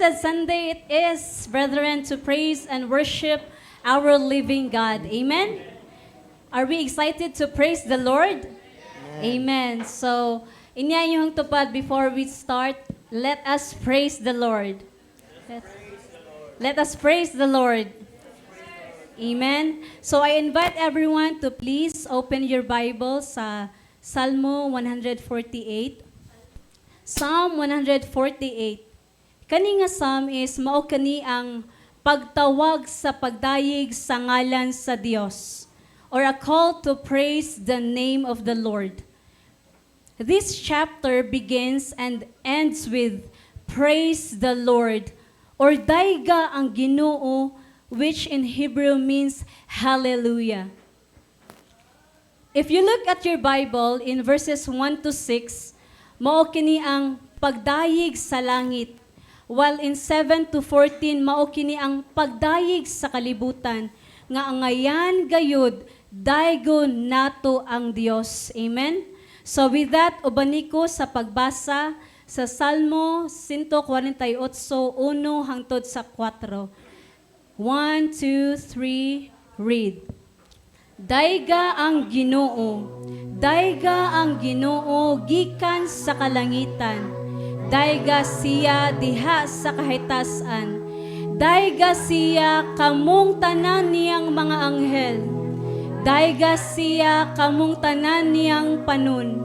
Blessed Sunday it is, brethren, to praise and worship our living God. Amen? Are we excited to praise the Lord? Amen. So, inyayong tupad before we start, let us praise the Lord. Let us praise the Lord. Amen. So, I invite everyone to please open your Bible sa Salmo 148. Psalm 148. Kani nga psalm is mao kani ang pagtawag sa pagdayeg sa ngalan sa Dios, or a call to praise the name of the Lord. This chapter begins and ends with praise the Lord, or dayga ang Ginoo, which in Hebrew means hallelujah. If you look at your Bible in verses 1 to 6, mao kini ang pagdayeg sa langit. While in 7 to 14, mao kini ang pagdayeg sa kalibutan, nga angayan gayud, daygon nato ang Dios. Amen? So with that, ubaniko sa pagbasa sa Salmo 148, 1 hangtod sa 4. 1, 2, 3, read. Dayga ang Ginoo, dayga ang Ginoo gikan sa kalangitan. Dayga siya diha sa kahitasan. Dayga siya kamong tanan niyang mga anghel. Dayga siya kamong tanan niyang panun.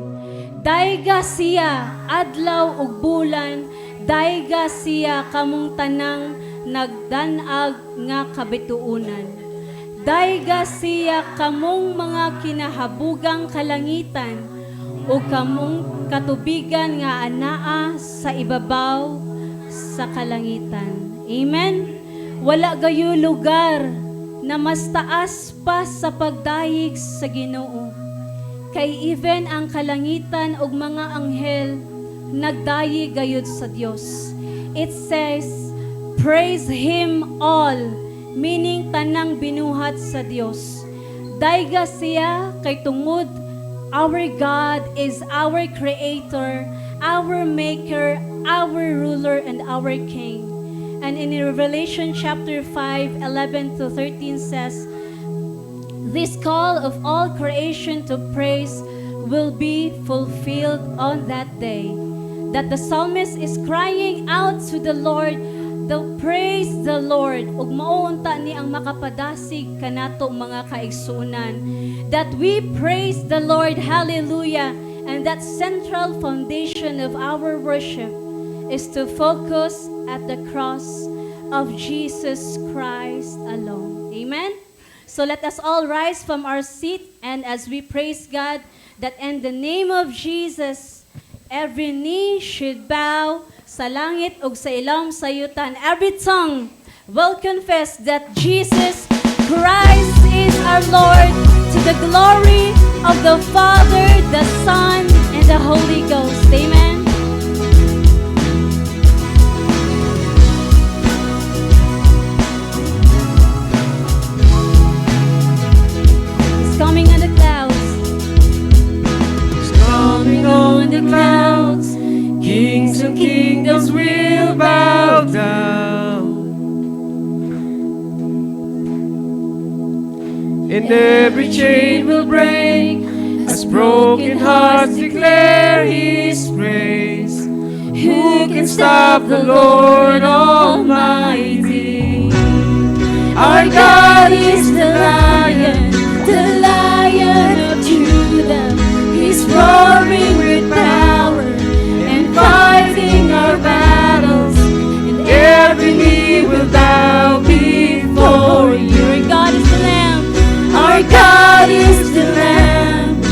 Dayga siya adlaw ug bulan. Dayga siya kamong tanang nagdanag nga kabituunan. Dayga siya kamong mga kinahabugang kalangitan o kamong katubigan nga anaa sa ibabaw sa kalangitan. Amen? Wala gayo lugar na mas taas pa sa pagdayeg sa Ginoo. Kay even ang kalangitan ug mga anghel nagdayeg gayud sa Dios. It says, praise Him all, meaning tanang binuhat sa Dios. Dayga siya kay tungod our God is our Creator, our Maker, our Ruler, and our King. And in Revelation chapter 5, 11 to 13 says, this call of all creation to praise will be fulfilled on that day. That the psalmist is crying out to the Lord, praise the Lord, ug mauunta ni ang makapadasig kanato mga kaigsunan. That we praise the Lord, hallelujah, and that central foundation of our worship is to focus at the cross of Jesus Christ alone. Amen? So let us all rise from our seat, and as we praise God, that in the name of Jesus, every knee should bow sa langit ug sa ilawom sayutan. Every tongue will confess that Jesus Christ is our Lord, to the glory of the Father, the Son, and the Holy Ghost. Amen. He's coming on the clouds. He's coming on the clouds. Kings and kingdoms will bow down, and every chain will break as broken hearts declare His praise. Who can stop the Lord Almighty? Our God is the Lion of Judah. He's roaring with power, fighting our battles, and every knee will bow before you. Our God is the Lamb. Our God is the Lamb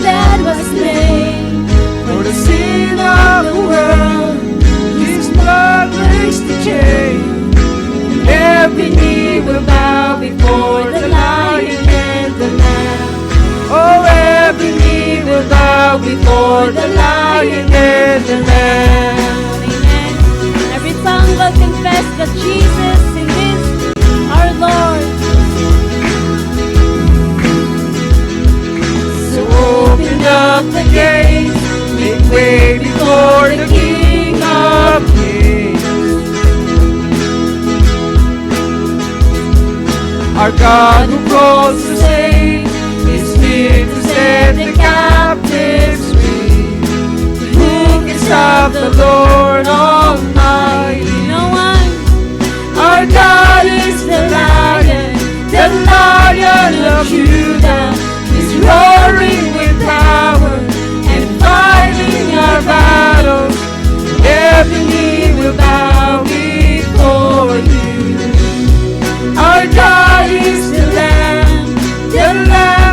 that was slain for the sin of the world. His blood Our God who calls to save is here to set the captives free. Who can stop the Lord Almighty? No one. Our God is the Lion of Judah. He's roaring with power and fighting our battles. Every knee will bow before you. Our God is the Lamb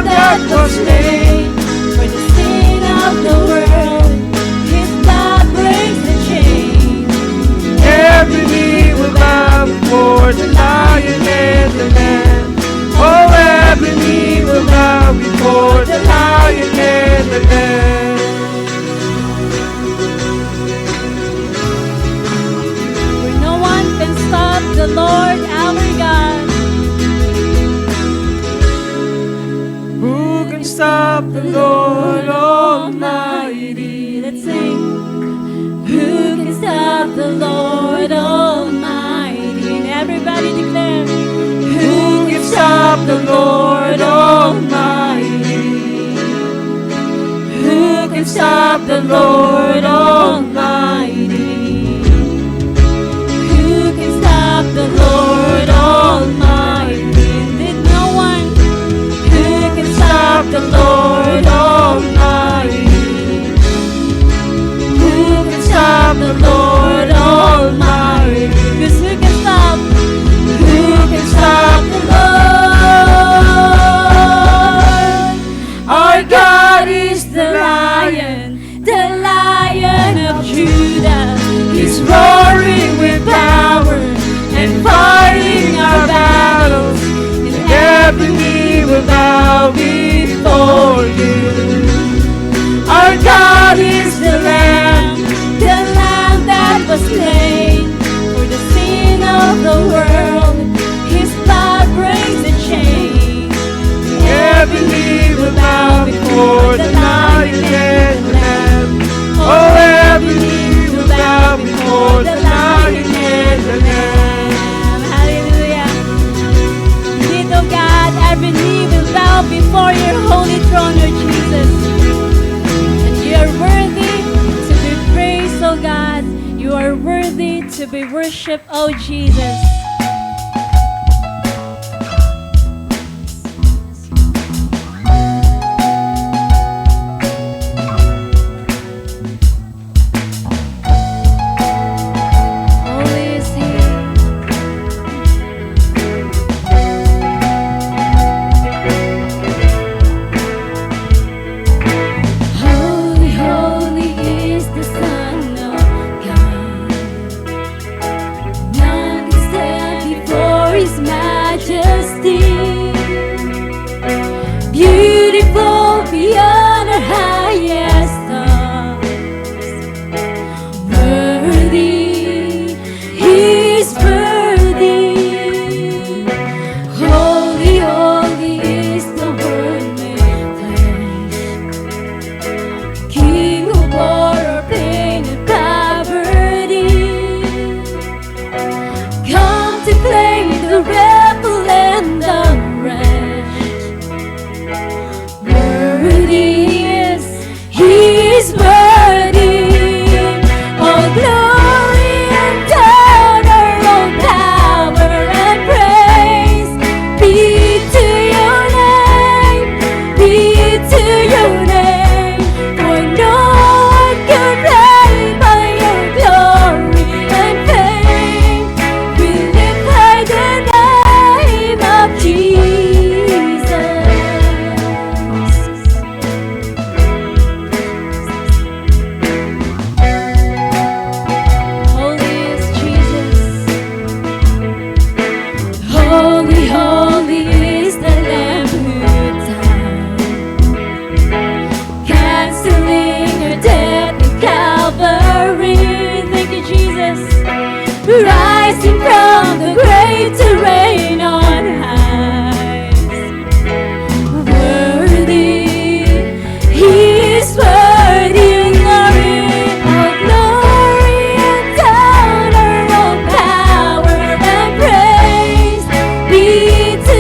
that was slain For the sin of the world, His blood breaks the chain. Every knee will bow before the Lion and the Lamb. Oh, every knee will bow before the Lion and the Lamb. For no one can stop the Lord our God. Who can stop the Lord Almighty? Let's sing. Who can stop the Lord Almighty? And everybody declare. Who can stop the Lord Almighty? Who can stop the Lord Almighty? Who can stop the Lord Almighty? Did no one? Who can stop The Lord Almighty. Who can stop the Lord Almighty? Because who can stop? Who can stop the Lord? Our God is the Lion of Judah. He's roaring with power and fighting our battles. And every knee will bow before you. Our God is the Lamb that was slain for the sin of the world. His blood breaks the chain. Every knee will bow before the Lion and the Lamb. Oh, every knee will bow before the Lion and the Lamb. Hallelujah. Indeed, oh God, every knee will bow before your holy throne, Lord Jesus. And you are worthy to be praised, oh God. You are worthy to be worshipped, oh Jesus. Holy is He. Holy, holy is the Son of God. None can stand before His majesty. Beautiful beyond our highest thoughts. Worthy, He is worthy. Holy, holy is the Word made flesh. King who bore our pain and poverty. Come to claim the rebel and the wretch. Worthy is, He is worthy. All glory and honor, all power and praise be to your name, be to your name. For no one can reign by your glory and fame. We lift high the name of Jesus. Holy is Jesus. Holy, holy is the Lamb who died, canceling our death in Calvary. Thank you, Jesus. Rising from the grave to reign on high. Worthy, He is worthy. All glory and honor, all power and praise be to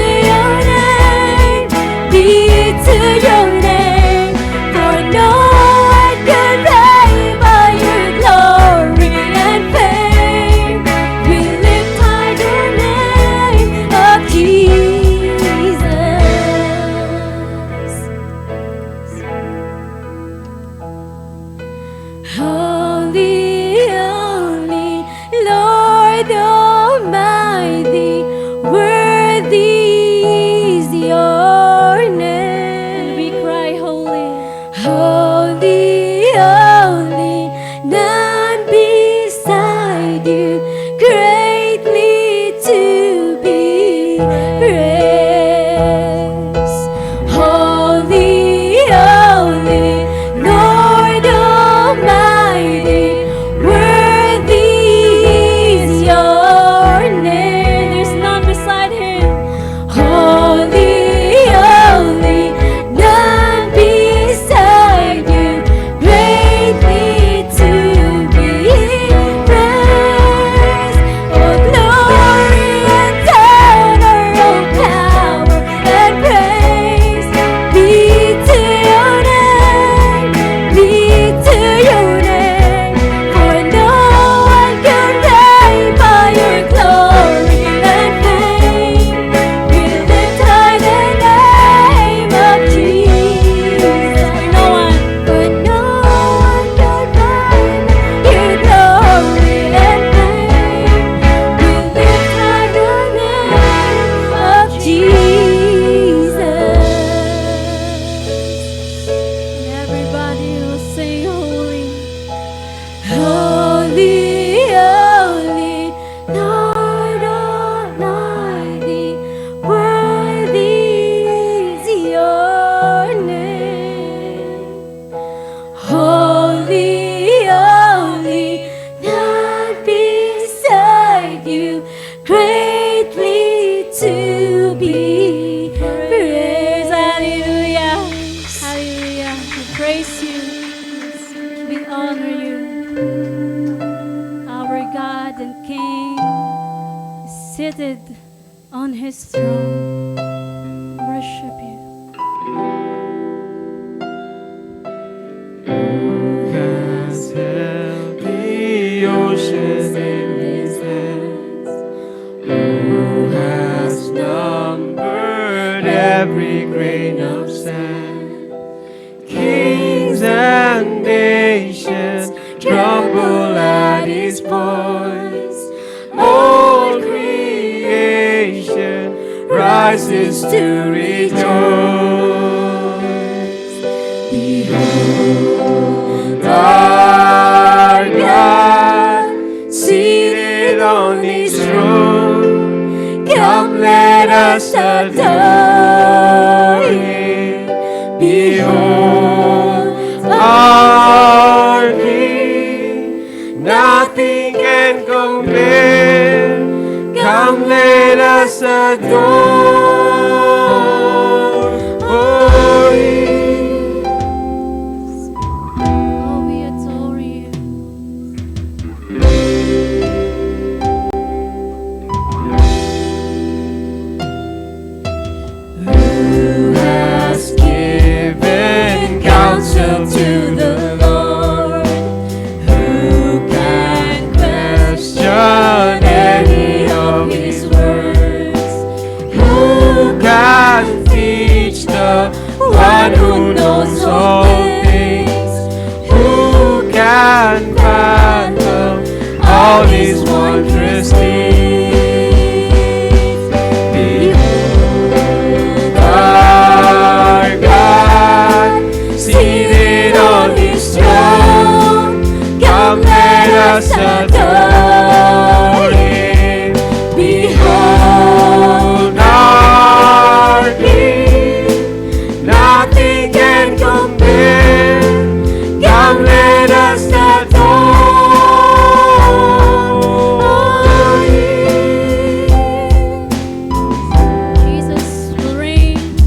Lord Almighty, worthy is your name. We cry, holy. Holy, holy, none beside you, greatly to be praised. Holy, holy, Lord Almighty, worthy is your name. There's none beside him. Holy, holy, none beside you, greatly to be praised. Oh, glory and honor, oh, power and praise be to your name, be to your name. For no one can reign by your glory and fame. We lift high the name of Jesus. No one. For no one can reign your glory and fame. We lift high the name of Jesus. And everybody will sing holy. Holy, holy, Lord Almighty, worthy is your name. Holy, holy, none beside you, greatly to be praised. Hallelujah. Hallelujah. We praise you. We honor you. Our God and King is seated on his throne. Worship you. Has held the ocean in his hands? Who has numbered every grain of sand? Kings and nations tremble at his voice. All creation rises to rejoice. Behold, our God, seated on his throne. Come, let us adore him. Behold, our King, nothing can compare. Come, let us adore him. Oh, we adore you. Who has given counsel to the Lord? Who can question any of his words? Who can teach the one who knows all things? Who can fathom all his wondrous deeds? Behold, our God, seated on his throne. Come, let us adore him. Behold, our King, nothing can compare. Come, let us adore him. Jesus will reign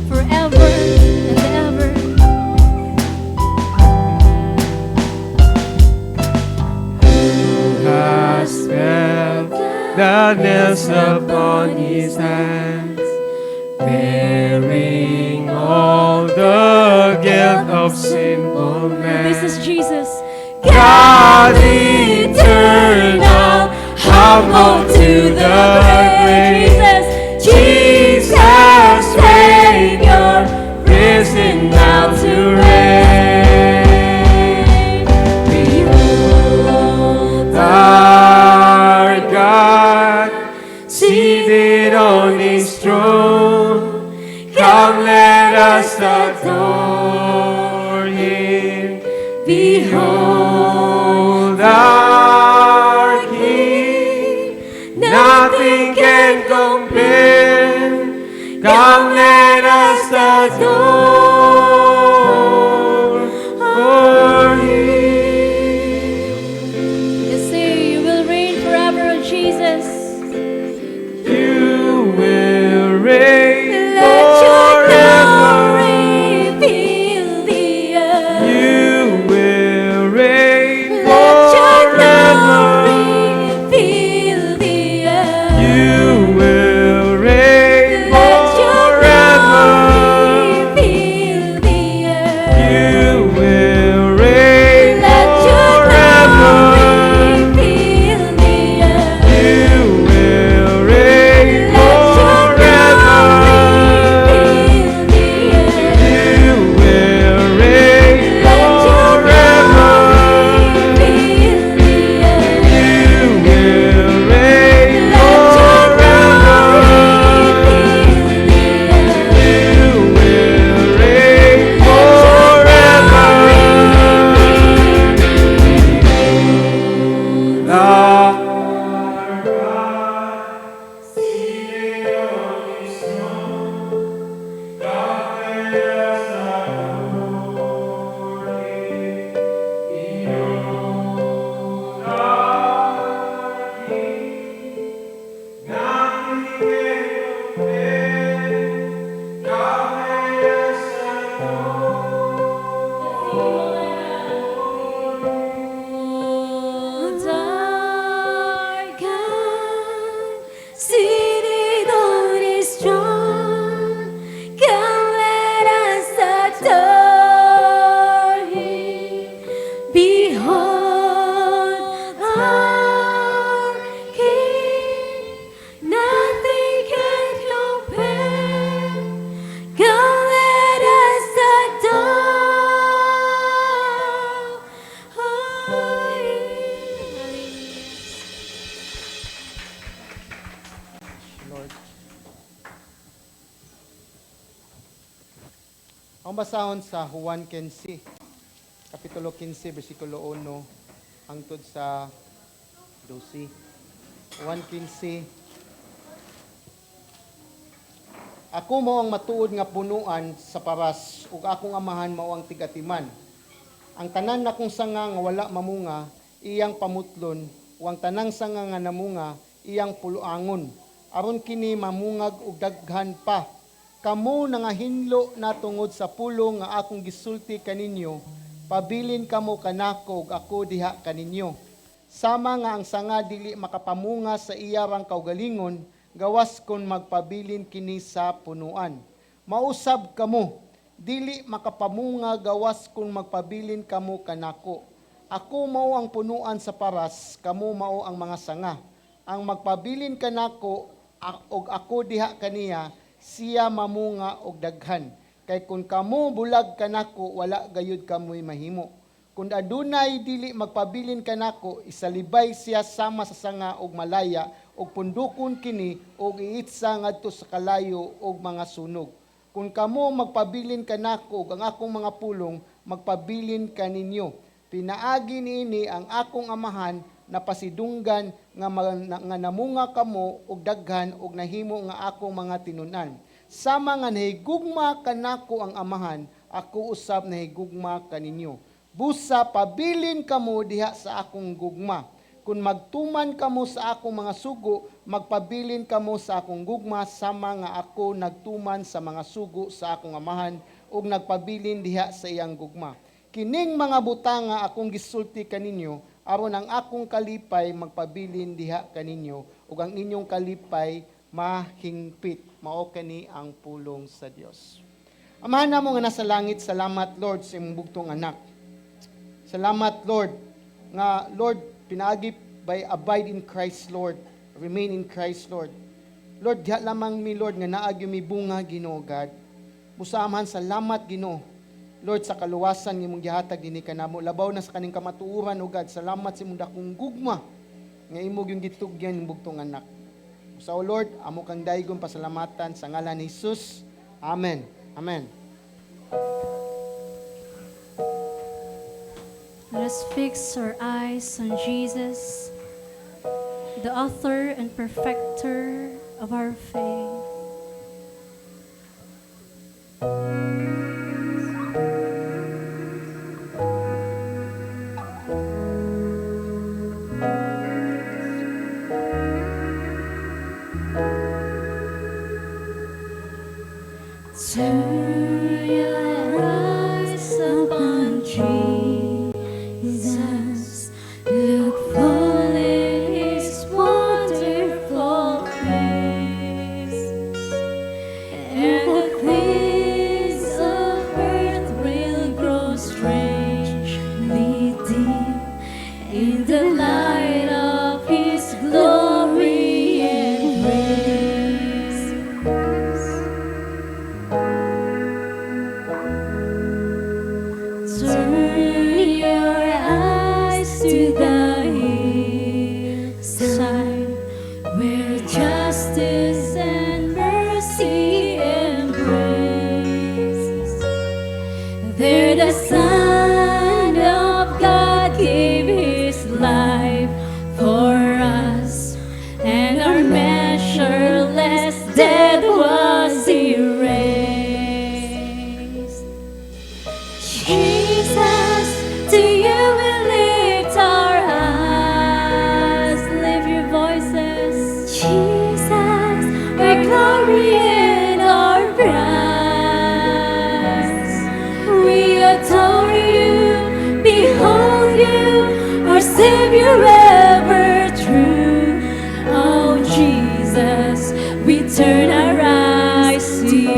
forever and ever. Who has felt the nails upon his hands, bearing all the guilt of sinful man? This is Jesus. God eternal, humble to the grave. Jesus, Savior, risen now to reign. Behold, our Nothing can compare. Come, let us adore Him. Let's say you will reign forever, oh Jesus. You will reign Let your forever. glory fill the earth. You will reign Let your forever. glory fill the earth. You will reign Let your forever. glory fill the earth. You will reign Let your forever. glory fill the earth. You will reign Let your forever. glory fill the earth. You will reign Let your forever. glory fill the earth. You will reign Let your forever. Seated on His throne, come let us adore Him. Behold our King, nothing can compare. Come let us adore Him. Lord. Ang basahon sa Juan 15, Kapitulo 15, versikulo 1, hangtod sa 12. Juan 15. Ako mo ang matuod nga punuan sa paras, ug akong amahan mao ang tigatiman. Ang tanan na kong sanga nga wala mamunga, iyang pamutlon, ug ang tanang sanga nga namunga, iyang puluangon. Aron kini mamungag ug daghan pa. Kamo nangahinlo na tungod sa pulong nga akong gisulti kaninyo, pabilin kamo kanako ug ako diha kaninyo. Sama nga ang sanga dili makapamunga sa iyarang kaugalingon, gawas kon magpabilin kini sa punuan. Mausab kamo, dili makapamunga gawas kung magpabilin kamo kanako. Ako mao ang punuan sa paras, kamo mao ang mga sanga. Ang magpabilin kanako og ako diha kaniya, siya mamunga og daghan. Kay kung kamo bulag kanako, wala gayud kamoy mahimo. Kung adunay dili magpabilin kanako, isalibay siya sama sa sanga og malaya, og pundukon kini og iitsa ngadto sa kalayo og mga sunog. Kung kamo magpabilin kanako ug ang akong mga pulong magpabilin kaninyo. Pinaagi niini ang akong amahan na pasidunggan nga namunga kamo og daghan og nahimo nga akong mga tinunan. Sama nga nahigugma kanako ang amahan, ako usab nahigugma kaninyo. Busa pabilin kamo diha sa akong gugma. Kung magtuman kamo sa akong mga sugo, magpabilin kamo sa akong gugma sama nga ako nagtuman sa mga sugo sa akong amahan ug nagpabilin diha sa iyang gugma. Kining mga butanga akong gisulti kaninyo aron ang akong kalipay magpabilin diha kaninyo ug ang inyong kalipay mahingpit. Mao kani ang pulong sa Dios. Amahan namo nga nasa langit, salamat Lord sa imong bugtong anak. Salamat Lord nga Lord pinaagi by abide in Christ Lord, remain in Christ Lord. Lord, diha lamang mi Lord nga naagyo mi bunga Ginoo God. Musamahan salamat Ginoo. Lord, sa kaluwasan ng imong gihatag dinhi kanamo, labaw na sa kaning kamatuoran o God, salamat sa imong dakong gugma nga imong yung gitugyan ng bugtong anak. So Lord, amo kang daigong pasalamatan sa ngalan ni Jesus. Amen. Amen. Let us fix our eyes on Jesus. the author and perfecter of our faith. Turn your eyes upon Jesus, look full in His wonderful face, and the things of earth will grow strangely dim in the light of His glory and grace. Turn your eyes to the hillside, where justice and mercy embrace. There the Son of God gave His life for us, and our measureless debt was erased. Jesus, to you we lift our eyes. Lift your voices. Jesus, our glory and our prize. We adore you, behold you, our Savior ever true. Oh Jesus, we turn our eyes to you.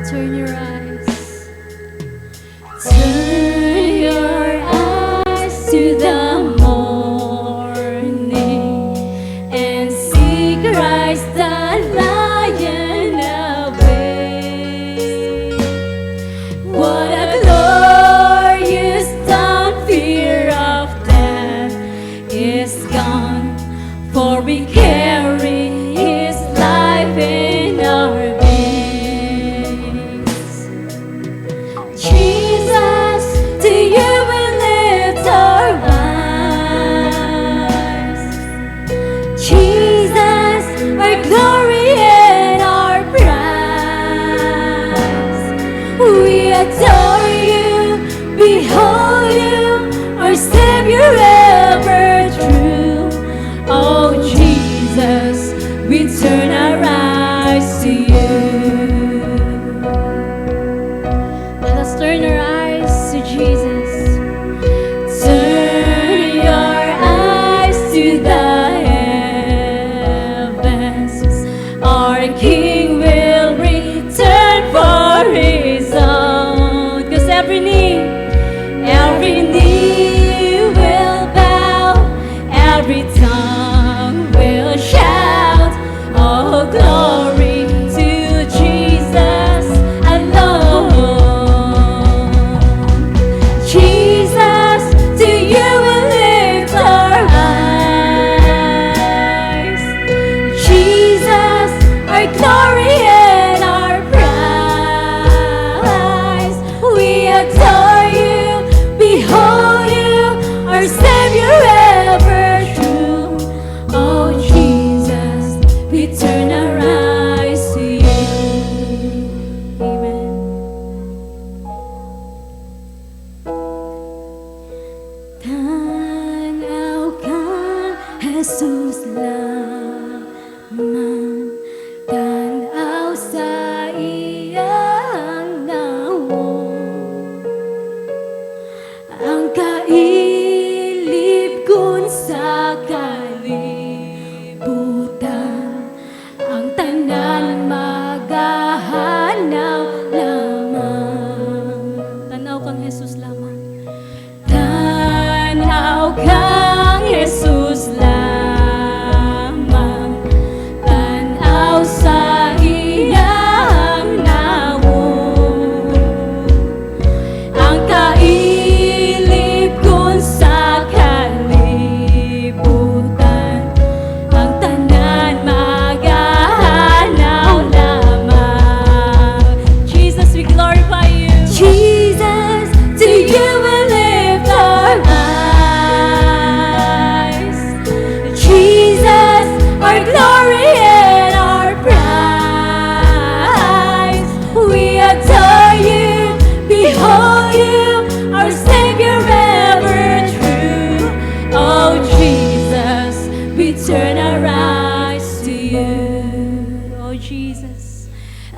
Turn your eyes. Turn your eyes to the morning and see Christ the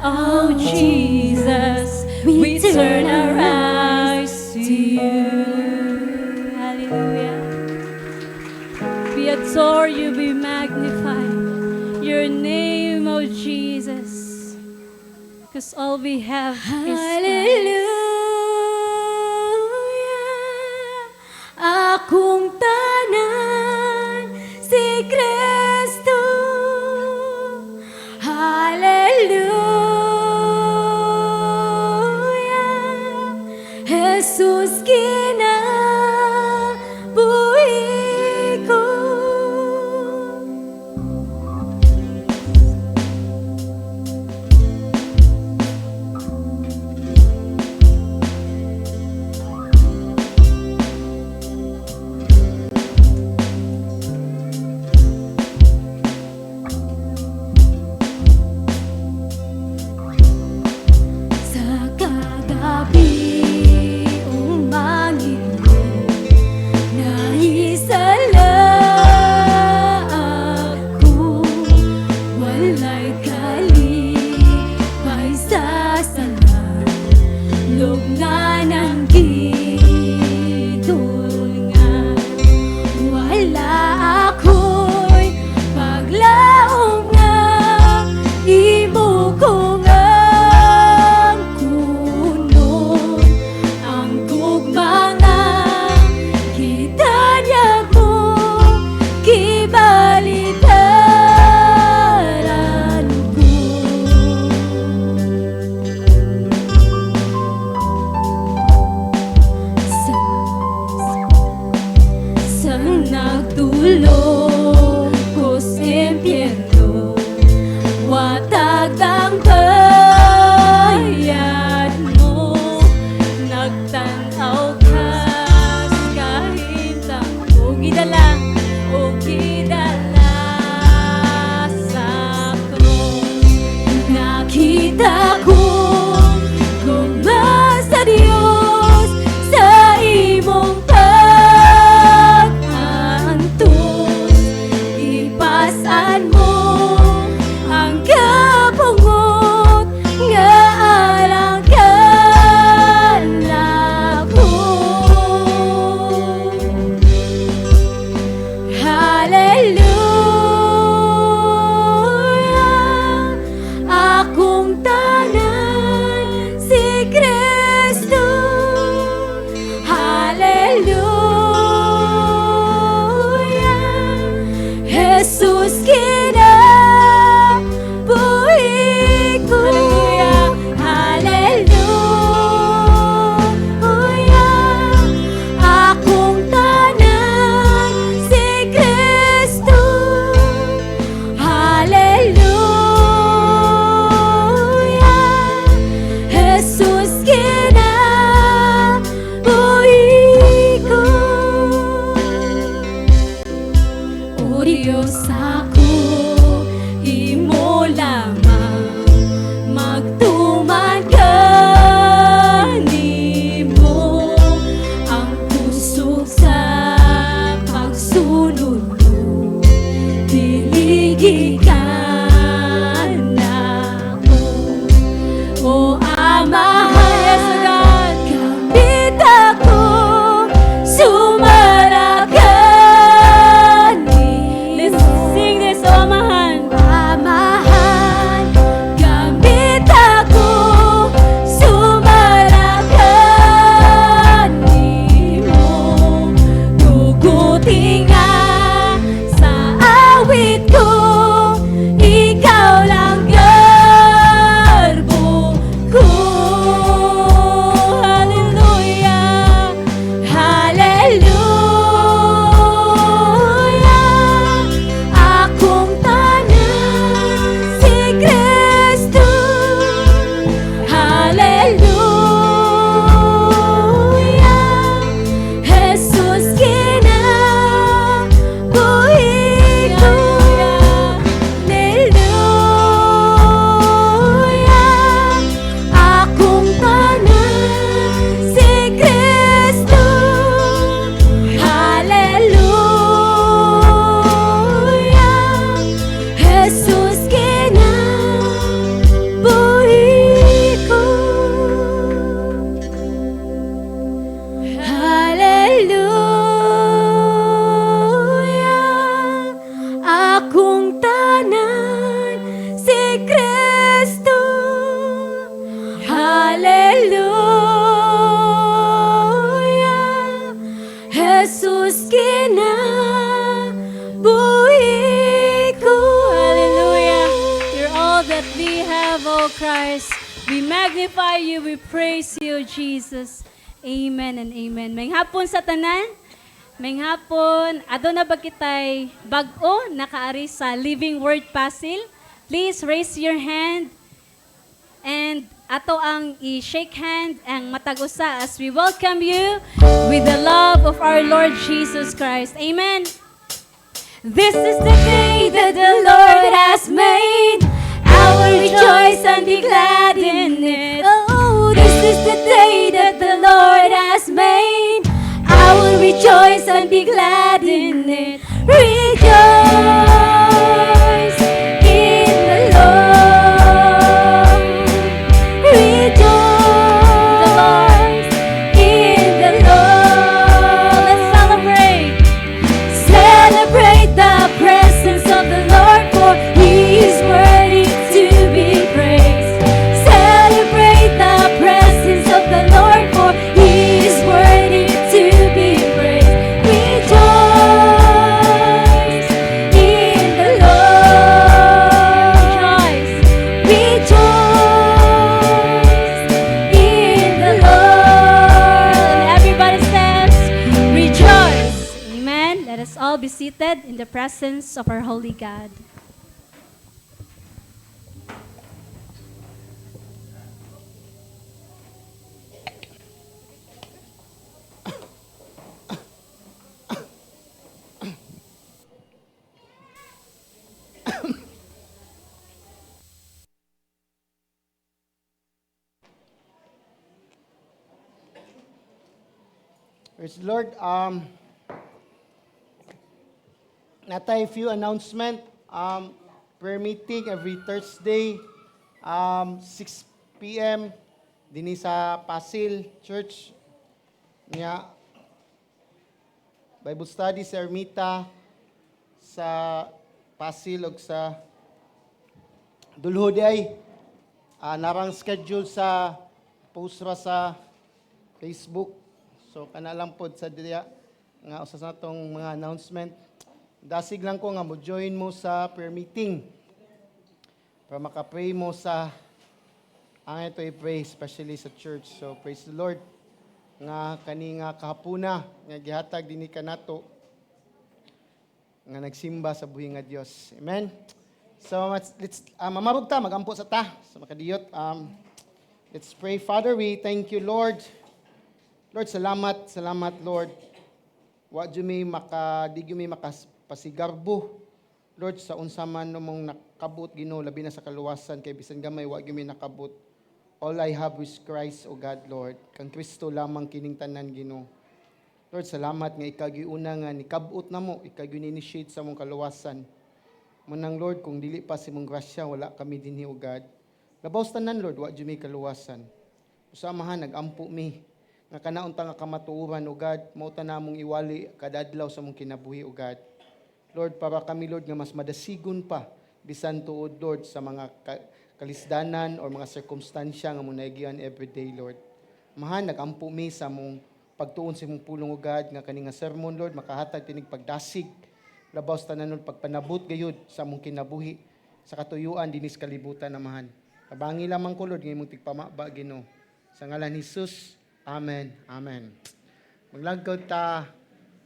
Oh Jesus, we turn our eyes to you. Hallelujah. We adore you, we magnify your name, oh Jesus. Because all we have is Hallelujah. Akong tanan si Kristo. Hallelujah. Jesus kinabuhi ko. Sa kagabi, umaga, Jesus kinabuhi ko. Hallelujah. You're all that we have, oh Christ. We magnify you, we praise you, Jesus. Amen and amen. May hapon sa tanan. May hapon, adto na ba kitay bag-o nakaari sa Living Word Pasil? Please raise your hand and ato ang i-shake hand ang matag-usa as we welcome you with the love of our Lord Jesus Christ. Amen. This is the day that the Lord has made. I will rejoice and be glad in it. Oh, this is the day that the Lord has made. I will rejoice and be glad in it. Rejoice in the Lord. Rejoice in the Lord. Let's celebrate. Celebrate the presence of the Lord, for He is worthy to be praised. Celebrate the presence of the Lord, for He is worthy to be praised. Rejoice in the Lord. Rejoice in the Lord. And everybody says, rejoice. Amen. Let us all be seated in the presence of our holy God. Praise the Lord. Natay few announcement. Prayer meeting every Thursday, 6 p.m. Dini sa Pasil Church. Nga, Bible study sa Ermita, sa Pasil ug sa Dulhod ay narang schedule sa post ra sa Facebook. So kana lang pod sa diya nga usa sa natong mga announcement. Dasig lang ko nga mo join mo sa prayer meeting para maka-pray mo sa ang ito i-pray especially sa church. So praise the Lord nga kani nga kahapuna nga gihatag dinhi kanato nga nagsimba sa buhi nga Dios. Amen. So let's mamabog ta magampo sa ta sa makadiyot. Let's pray. Father, we thank you, Lord. Lord, salamat Lord. Wa jumi di jumi makapasigarbo. Lord, sa unsa man mong nakabot Ginoo labi na sa kaluwasan kay bisan gamay wa jumi nakabot. All I have is Christ, O God, Lord. Kang Kristo lamang kining tanan Ginoo. Lord, salamat nga ikaw giuna nga nikabot namo, ikaw gi-initiate sa mong kaluwasan. Munang Lord, kung dili pa si mong grasya, wala kami dinhi, O God. Labaw tanan Lord, wa jumi kaluwasan. Usamahan nagampo mi nga kanaunta nga kamatuoran, O God, mao ta namong iwali kada adlaw sa mong kinabuhi, O God. Lord, para kami, Lord, nga mas madasigon pa, bisan tuod, Lord, sa mga kalisdanan o mga circumstansya nga mong naigian everyday, Lord. Mahan, nagampo mi sa mong pagtuon sa mong pulong, O God, nga kaninga sermon, Lord, makahatag tinig pagdasig, labaw sa tanan, Lord, pagpanabot gayud sa mong kinabuhi, sa katuyuan, dinis kalibutan, amahan. Kabangi lamang ko, Lord, ngayon mong tigpamaba, Ginoo. Sa ngalan ni Jesus, Amen. Amen. Maglagkod ta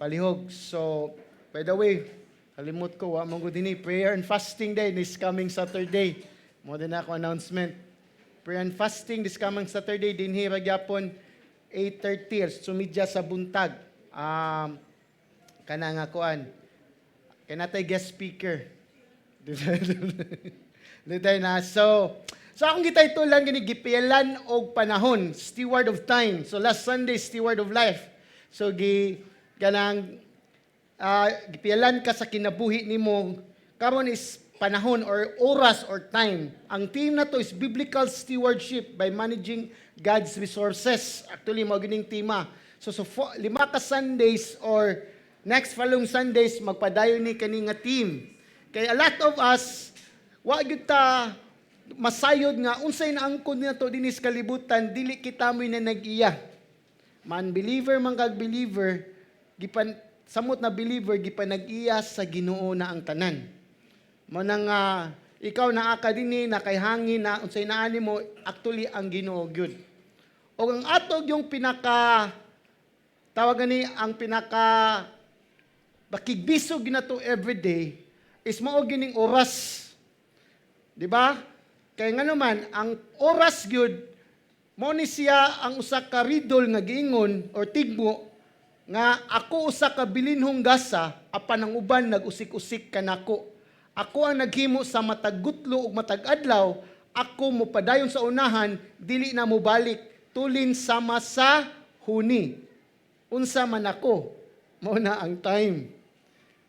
palihog. So, by the way, kalimot ko, wa mong din prayer and fasting day this coming Saturday. Mo din ako announcement. Prayer and fasting this coming Saturday din hi ragyapon 8:30 sumidya sa buntag. Kana nga kuan. Kanatay guest speaker. Litay na. So akong gitay tulang gini gipialan og panahon, steward of time. So last Sunday steward of life. So ganang gipialan ka sa kinabuhi nimo. Karon is panahon or oras or time. Ang theme na to is biblical stewardship by managing God's resources. Actually mao gining tema. So 5 ka Sundays or next following Sundays magpadayon ni kani nga team. Kay a lot of us wa gyud ta masayod nga unsay naangkon nato dinis kalibutan dili kita mo'y na nag-iya. Man believer man kag believer samot na believer gipanag-iya sa Ginoo na ang tanan. Mo nang ikaw na akadini na kay hangin na unsay naani mo actually ang Ginoo gyud. O ang atog yung pinaka tawag ni ang pinaka bakigbisog ginato everyday is mao gining oras. Di ba? Kaya nga naman ang oras gyud mao ni siya ang usa ka riddle nga giingon or tigmo nga ako usa ka bilinhong gasa apan ang uban nag-usik-usik kanako. Ako ang naghimo sa matag gutlo ug matag adlaw, ako mo padayon sa unahan, dili na mo balik. Tulin sama sa huni. Unsa man ako, mao na ang time.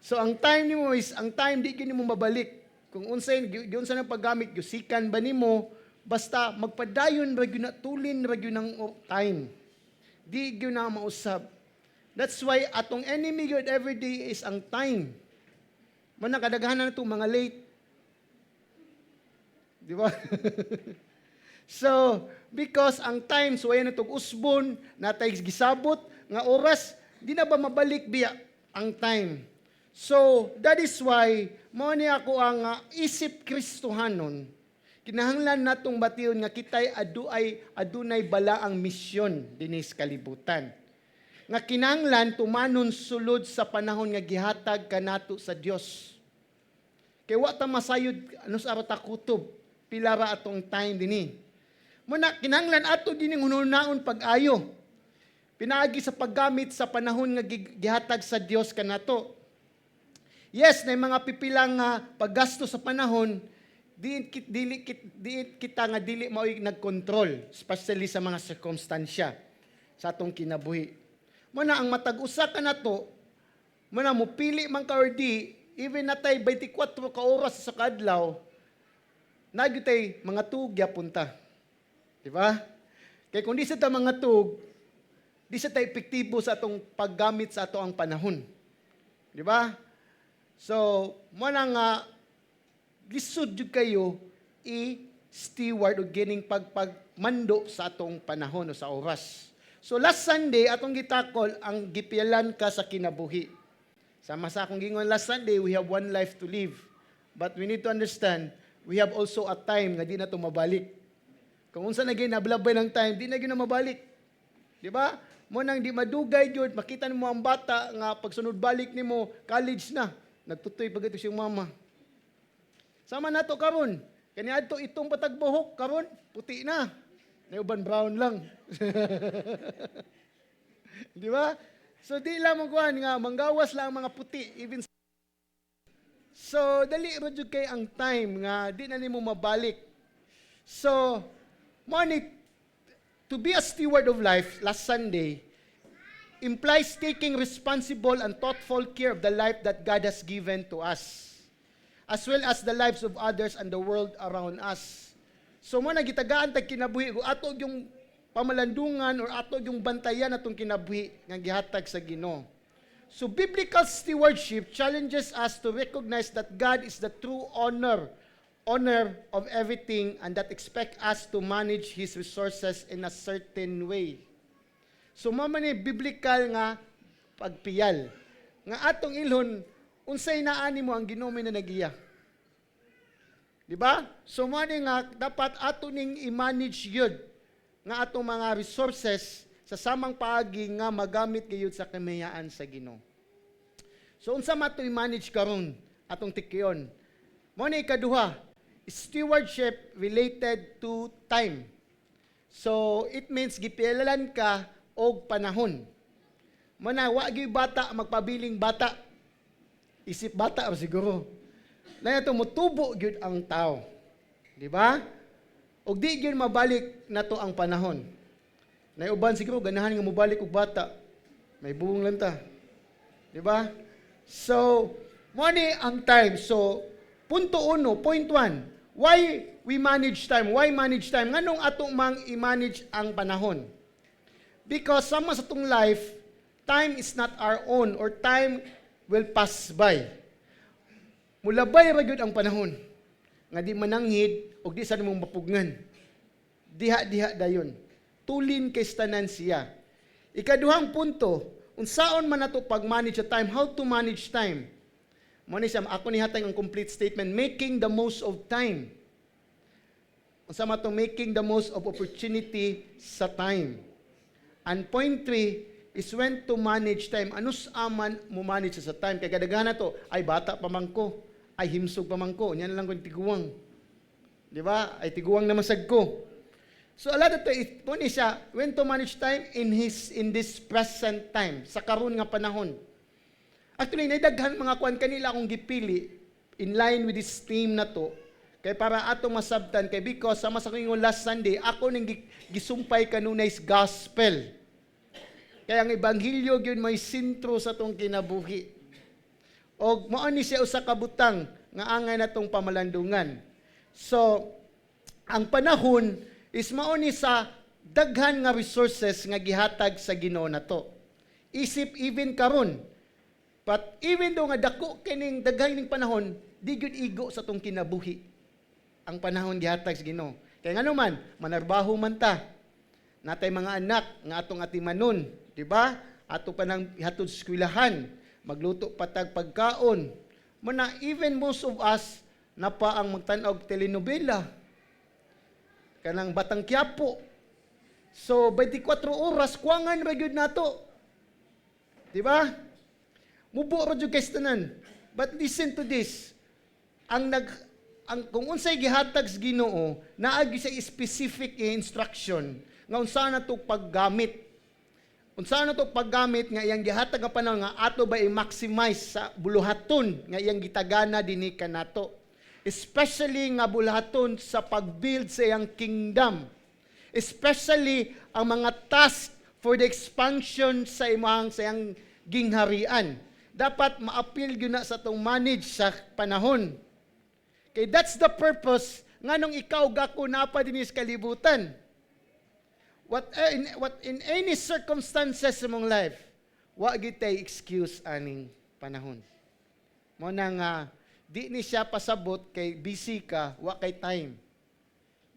So ang time nimo is ang time di gini mo mabalik. Kung unsay unsa nang paggamit yusikan ba nimo, basta magpadayon ra gyud na tulin ra gyud ng time. Di gyud na mausab. That's why atong enemy gyud every day is ang time. Man kadaghanan natong mga late. Di ba? So, because ang time, so ayan itong usbon, natay gisabot, nga oras, di na ba mabalik biya ang time. So, that is why, mao ni ako ang isip Kristohanon, kinahanglan natong bation nga kitay adunay bala ang misyon dinis kalibutan. Nga kinahanglan tumanon sulod sa panahon nga gihatag kanato sa Dios. Kay wa ta masayod anos ara ta kutob, pila ra atong time dinhi. Muna, kinahanglan ato din yung hununaon pag-ayo. Pinaagi sa paggamit sa panahon nga gihatag sa Dios kanato. Yes, na mga pipilang paggasto sa panahon, di kita nga dili mao nagkontrol, especially sa mga circumstansya sa atong kinabuhi. Muna, ang matag-usa kanato, muna mo pili man ka or di, even natay 24 ka oras sa kadlaw, nagyutay mga tugya punta. Diba? Kaya kung di sa ta mga tug, di sa ta epektibo sa atong paggamit sa ato ang panahon. Diba? So, mo nang gisud jud kayo i-steward o gining pagmando sa atong panahon o sa oras. So last Sunday, atong gitakol ang gipialan ka sa kinabuhi. Sama sa akong gingon last Sunday, we have one life to live. But we need to understand, we have also a time nga di na ito mabalik. Kung unsa na gyud nablabay ng time, di na gyud na mabalik. Di ba? Mo nang di madugay gyud, makita nimo ang bata nga pagsunod balik nimo college na, nagtutoy pagito siyang mama. Sama nato karon. Kani adto itong patag buhok karon, puti na. Nauban brown lang. Di ba? So di lang mo kuan nga manggawas lang ang mga puti even. So dali ra jud kay ang time nga di na nimo mabalik. So money, to be a steward of life, last Sunday, implies taking responsible and thoughtful care of the life that God has given to us, as well as the lives of others and the world around us. So mo nagitagaan tag kinabuhi, ato yung pamalandungan or ato yung bantayan atong kinabuhi nga gihatag sa Ginoo. So biblical stewardship challenges us to recognize that God is the true owner of everything and that expect us to manage His resources in a certain way. So mao man ni biblical nga pagpiyal. Nga atong ilhon, unsay naani mo ang Ginoo na nagiya. Di ba? So mao ni nga dapat ato ning i-manage yun nga atong mga resources sa samang paagi nga magamit gayud sa kamayaan sa Ginoo. So unsa mato i-manage karon atong tikyon? Mao ni ikaduha, stewardship related to time. So, it means gipilalan ka og panahon. Muna, wa gyud bata magpabiling bata. Isip bata siguro. Na ito mutubo gyud ang tao. Di ba? Og di gyud mabalik nato ang panahon. Na uban siguro ganahan nga mobalik og bata. May buong lang ta. Di ba? So, mo ni ang time. So, point 1. Why we manage time? Why manage time? Nganong atong mang i-manage ang panahon? Because sama sa itong life, time is not our own or time will pass by. Mulabay ra gyud ang panahon. Nga di mananghid o di sa nimong mapugnan. Diha dayon. Tulin kay tanan siya. Ikaduhang punto, unsaon man nato pag-manage sa time, how to manage time. Mo ni siya, ako ni hatay ang complete statement, making the most of time. Unsa man to making the most of opportunity sa time. And point 3 is when to manage time. Anus aman mo manage sa time? Kaya kadaghan na to, ay bata pa man ko, ay himsog pa man ko, yan lang ko tiguang. Di ba? Ay tiguang naman sad ko. So a lot of it, mo ni siya, when to manage time in this present time, sa karon nga panahon. Actually, naidaghan mga kuan kanila akong gipili in line with this theme na to. Kay para ato masabtan kay because sama sa kong last Sunday, ako ning gisumpay kanunay is gospel. Kaya ang ebanghelyo gyud may sentro sa tong kinabuhi. Og mao ni siya usa ka butang nga angay natong pamalandungan. So, ang panahon is mao ni sa daghan nga resources nga gihatag sa Ginoo nato. Isip even karon. But even though nga dako kining daghan ning panahon, di gyud igo sa tong kinabuhi. Ang panahon gihatag sa Ginoo. Kaya ngano man, manarbaho man ta. Natay mga anak nga atong atimanon, di ba? Ato pa nang hatod sa eskwelahan, magluto patag pagkaon. Muna even most of us na pa ang magtan-og telenovela. Kanang Batang Quiapo. So 24 oras kuwangan ra gyud nato. Di ba? Mubo ra jud kay tanan. But listen to this. Kung unsay gihatag sa Ginoo, naagi sa specific instruction nga unsa na to paggamit. Unsa na to paggamit nga iyang gihatag nga panahon nga ato ba i-maximize sa buluhaton nga iyang gitagana dinhi kanato. Especially nga buluhaton sa pag-build sa iyang kingdom. Especially ang mga task for the expansion sa iyang gingharian. Dapat ma-appeal gyud na sa tong manage sa panahon. Okay, that's the purpose nganong ikaw gako napa dinhi sa kalibutan. What in any circumstances sa mong life, wa gitay excuse aning panahon. Mo nang di ni siya pasabot kay busy ka, wa kay time.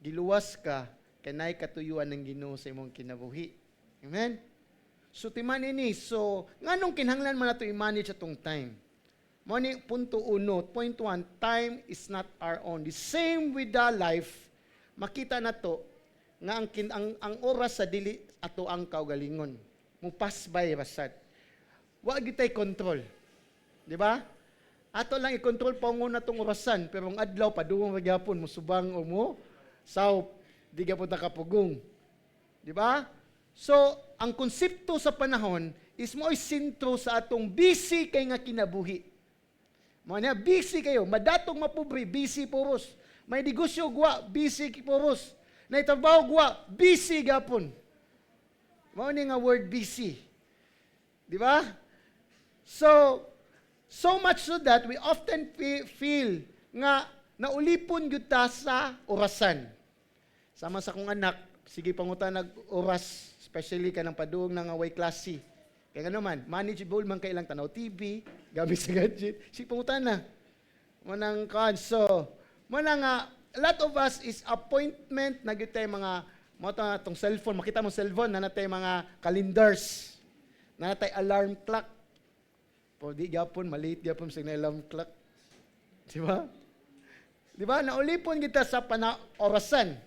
Giluwas ka kanay katuyuan ng Ginoo sa imong kinabuhi. Amen. So timan ini, so nganong kinahanglan man nato i-manage atong time? Mo ni punto 1, point 1, time is not our own. The same with the life, makita nato nga ang oras sa dili ato ang kaugalingon. Mo pass by rasad. Wa gitay control. Di ba? Ato lang i-control pa mo natong orasan, pero ang adlaw padung ra gyapon mo subang o mo saw di gyapon ta kapugong. Di ba? So, ang konsepto sa panahon is mo'y sentro sa atong busy kay nga kinabuhi. Mo niya, busy kayo, madatong mapobre, busy puros. May negosyo gwa, busy puros. May trabaho gwa, busy gapon. Mo ni nga word busy. Di ba? So much so that we often feel nga naulipon gyud ta sa orasan. Sama sa kong anak, sige pangutan nag-oras, especially ka ng paduong ng away klase. Kaya nga naman, manageable man kailang tanaw TV, gamit sa gadget, sige pangutan na. Manang kan. So, manang a lot of us is appointment, nagitay mga, itong cellphone, makita mo cellphone, na natay mga calendars, na natay alarm clock. Po, di gyapon, maliit gyapon sa alarm clock. Diba? Diba? Naulipon kita sa orasan.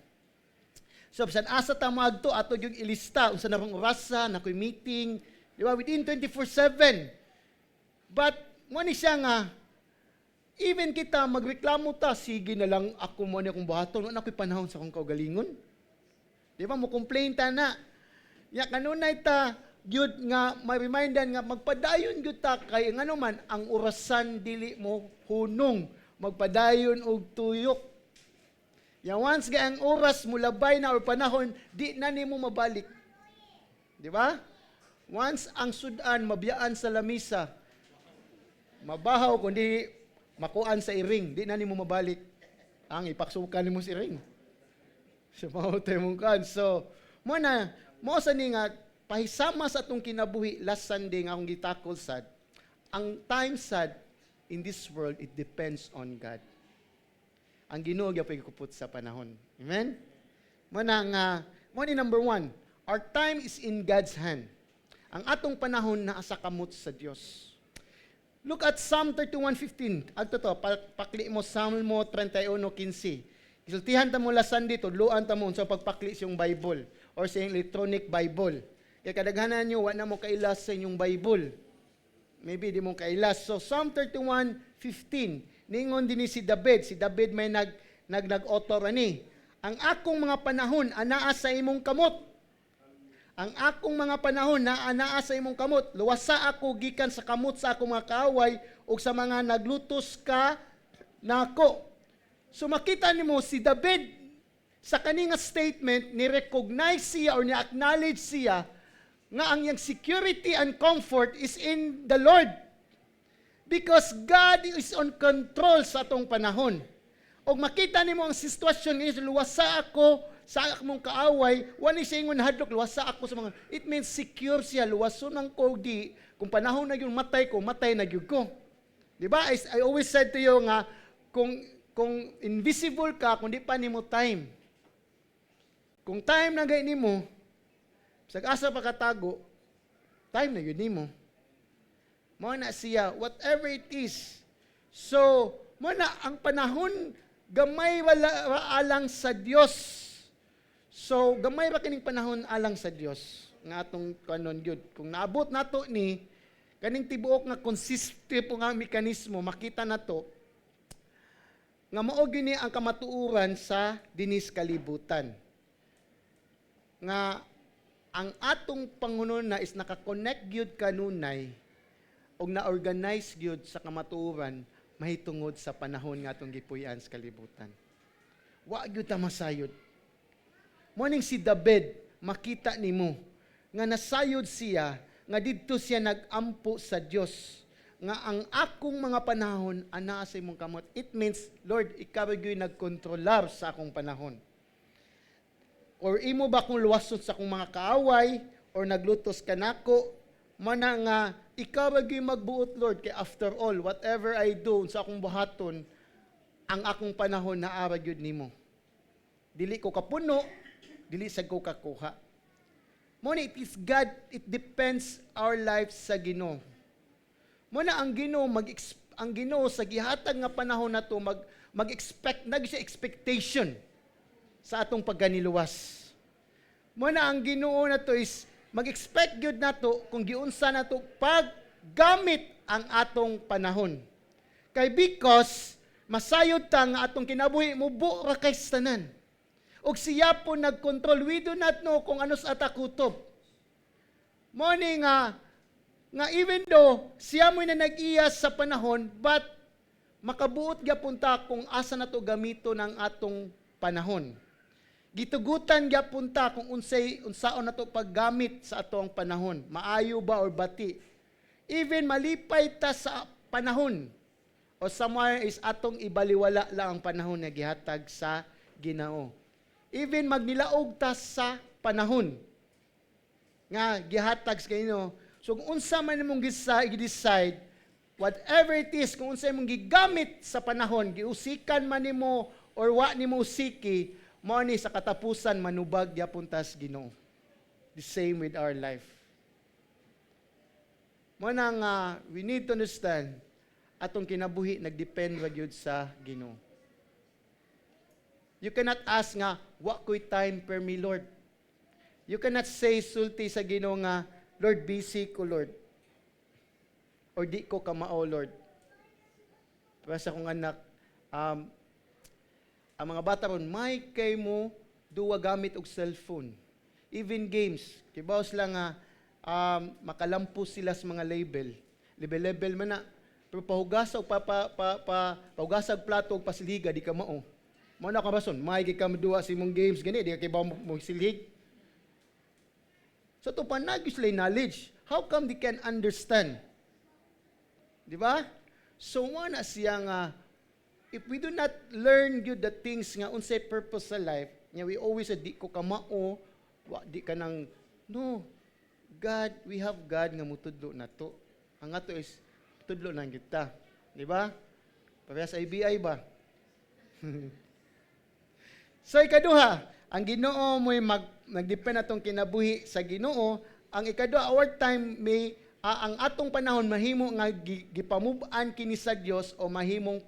So, saan asa ta magto ato yung ilista unsa na rong orasan, nakoy meeting, di ba? Within 24/7. But mo ni siya nga even kita magreklamo ta, sige na lang ako mo ni akong buhaton, wala ko'y panahon sa akong kaugalingon. Di ba? Mo complain ta na. Ya kanunay ta gyud nga ma-remindan nga magpadayon gyud ta kay ngano man ang orasan dili mo hunong, magpadayon og tuyok. Yang once ga ang oras mo labay na o panahon, di na nimo mabalik. Di ba? Once ang sudan mabiyaan sa lamisa, mabahaw kundi makuan sa iring, di na nimo mabalik. Ang ipaksukan nimo sa iring. So mautay mong kan. So mo sa ni nga pahisama sa atong kinabuhi last Sunday nga akong gitakol sad. Ang time sad in this world, it depends on God. Ang Ginoo gyapon kupot sa panahon. Amen? Mo ni number 1, our time is in God's hand. Ang atong panahon naa sa kamot sa Dios. Look at Psalm 31:15. Adto to, pakli mo Salmo 31:15. Isultihan ta mo lasan dito, luan ta mo sa pagpakli sa iyong Bible or sa iyong electronic Bible. Kaya kadaghanan nyo, wala mo kailas sa inyong Bible. Maybe di mo kailas. So Psalm 31:15, ningon din si David. Si David may nag-author ani. Ang akong mga panahon anaa sa imong kamot. Ang akong mga panahon na anaa sa imong kamot. Luwasa ako gikan sa kamot sa akong mga kaaway ug sa mga naglutos ka nako. So makita nimo si David sa kaning statement ni recognize siya or ni acknowledge siya nga ang iyang security and comfort is in the Lord. Because God is on control sa atong panahon. O makita nimo ang sitwasyon ngayon, luwasa ako sa akong kaaway, wala siya ingon hadlok, luwasa ako sa mga, it means secure siya, luwaso ng ko di, kung panahon na yun matay ko, matay na yun ko. Diba? I always said to you nga, kung invisible ka, kung di pa nimo time, kung time na gay nimo, sag-asa pa katago, time na yun nimo. Mo na siya, whatever it is. So, mo na ang panahon, gamay wala alang sa Dios. So, gamay ra kining panahon alang sa Dios nga atong kanon gyud. Kung naabot nato ni kaning tibuok nga consistent nga mekanismo, makita nato nga mao gini ang kamatuoran sa dinis kalibutan. Nga ang atong panghunahuna is naka-connect gyud kanunay og na-organize gyud sa kamatuoran mahitungod sa panahon nga atong gipuy-an sa kalibutan. Wa gyud ta masayod. Moning si David, makita nimo nga nasayod siya nga didto siya nag-ampo sa Dios nga ang akong mga panahon anaa sa imong kamot. It means, Lord, ikaw gyud nagkontrolar sa akong panahon. Or imo ba kung luwasot sa akong mga kaaway or naglutos ka nako, mana nga ikaw gyud magbuot, Lord, kay after all whatever I do sa akong buhaton, ang akong panahon naa gyud nimo. Dili ko kapuno, dili sad ko kakuha. Mo it is God, it depends our life sa Ginoo. Mo na ang Ginoo ang Ginoo sa gihatag nga panahon nato mag-expect siya expectation sa atong pagganiluwas. Mo na ang Ginoo nato is mag-expect gyud nato kung giunsa nato paggamit ang atong panahon. Kay because masayod ta nga atong kinabuhi mubo ra kay tanan. Og siya po nagkontrol, we do not know kung ano sa atakutob. Mo ni nga even though siya mo na nag-iya sa panahon, but makabuot gyapon ta kung asa nato gamito ng atong panahon. Gitugutan gyapon ta kung unsaon nato paggamit sa atong panahon, maayo ba or bati. Even malipay ta sa panahon o somewhere is atong ibaliwala lang ang panahon nga gihatag sa Ginoo. Even magnilaog ta sa panahon nga gihatag sa Ginoo. So kung unsa man imong gi-decide, whatever it is, kung unsa imong gigamit sa panahon, giusikan man nimo or wa nimo usiki, mao ni sa katapusan manubag gyapon ta sa Ginoo. The same with our life. Mo nang we need to understand atong kinabuhi nagdepend ra gyud sa Ginoo. You cannot ask nga, wa ko'y time per me, Lord. You cannot say sulti sa Ginoo nga, Lord, busy ko, Lord. Or di ko kamao, Lord. Para sa kong anak, ang mga bata ron, may kay mo duwa gamit og cellphone. Even games. Kibaos lang nga, makalampos sila sa mga label. Level man na. Pero pahugasa o pahugasa og plato og pasiliga, di ka mao. Mao na ka rason, may ka maduwa sa imong games gani, di ka kibaw mo silhig. So to panagis lay knowledge. How come they can understand? Di ba? So na siya nga, if we do not learn good the things nga unsay purpose sa life, nga we always say, di ko kamao, di ka nang, no, God, we have God nga mutudlo na to. Ang ato is, tudlo lang kita. Di ba? Parehas IBI ba? So ikaduha, ang Ginoo mo'y nagdepend atong kinabuhi sa Ginoo ang ikadua, our time may ang atong panahon mahimo nga gipamub-an kini sa Dios o mahimong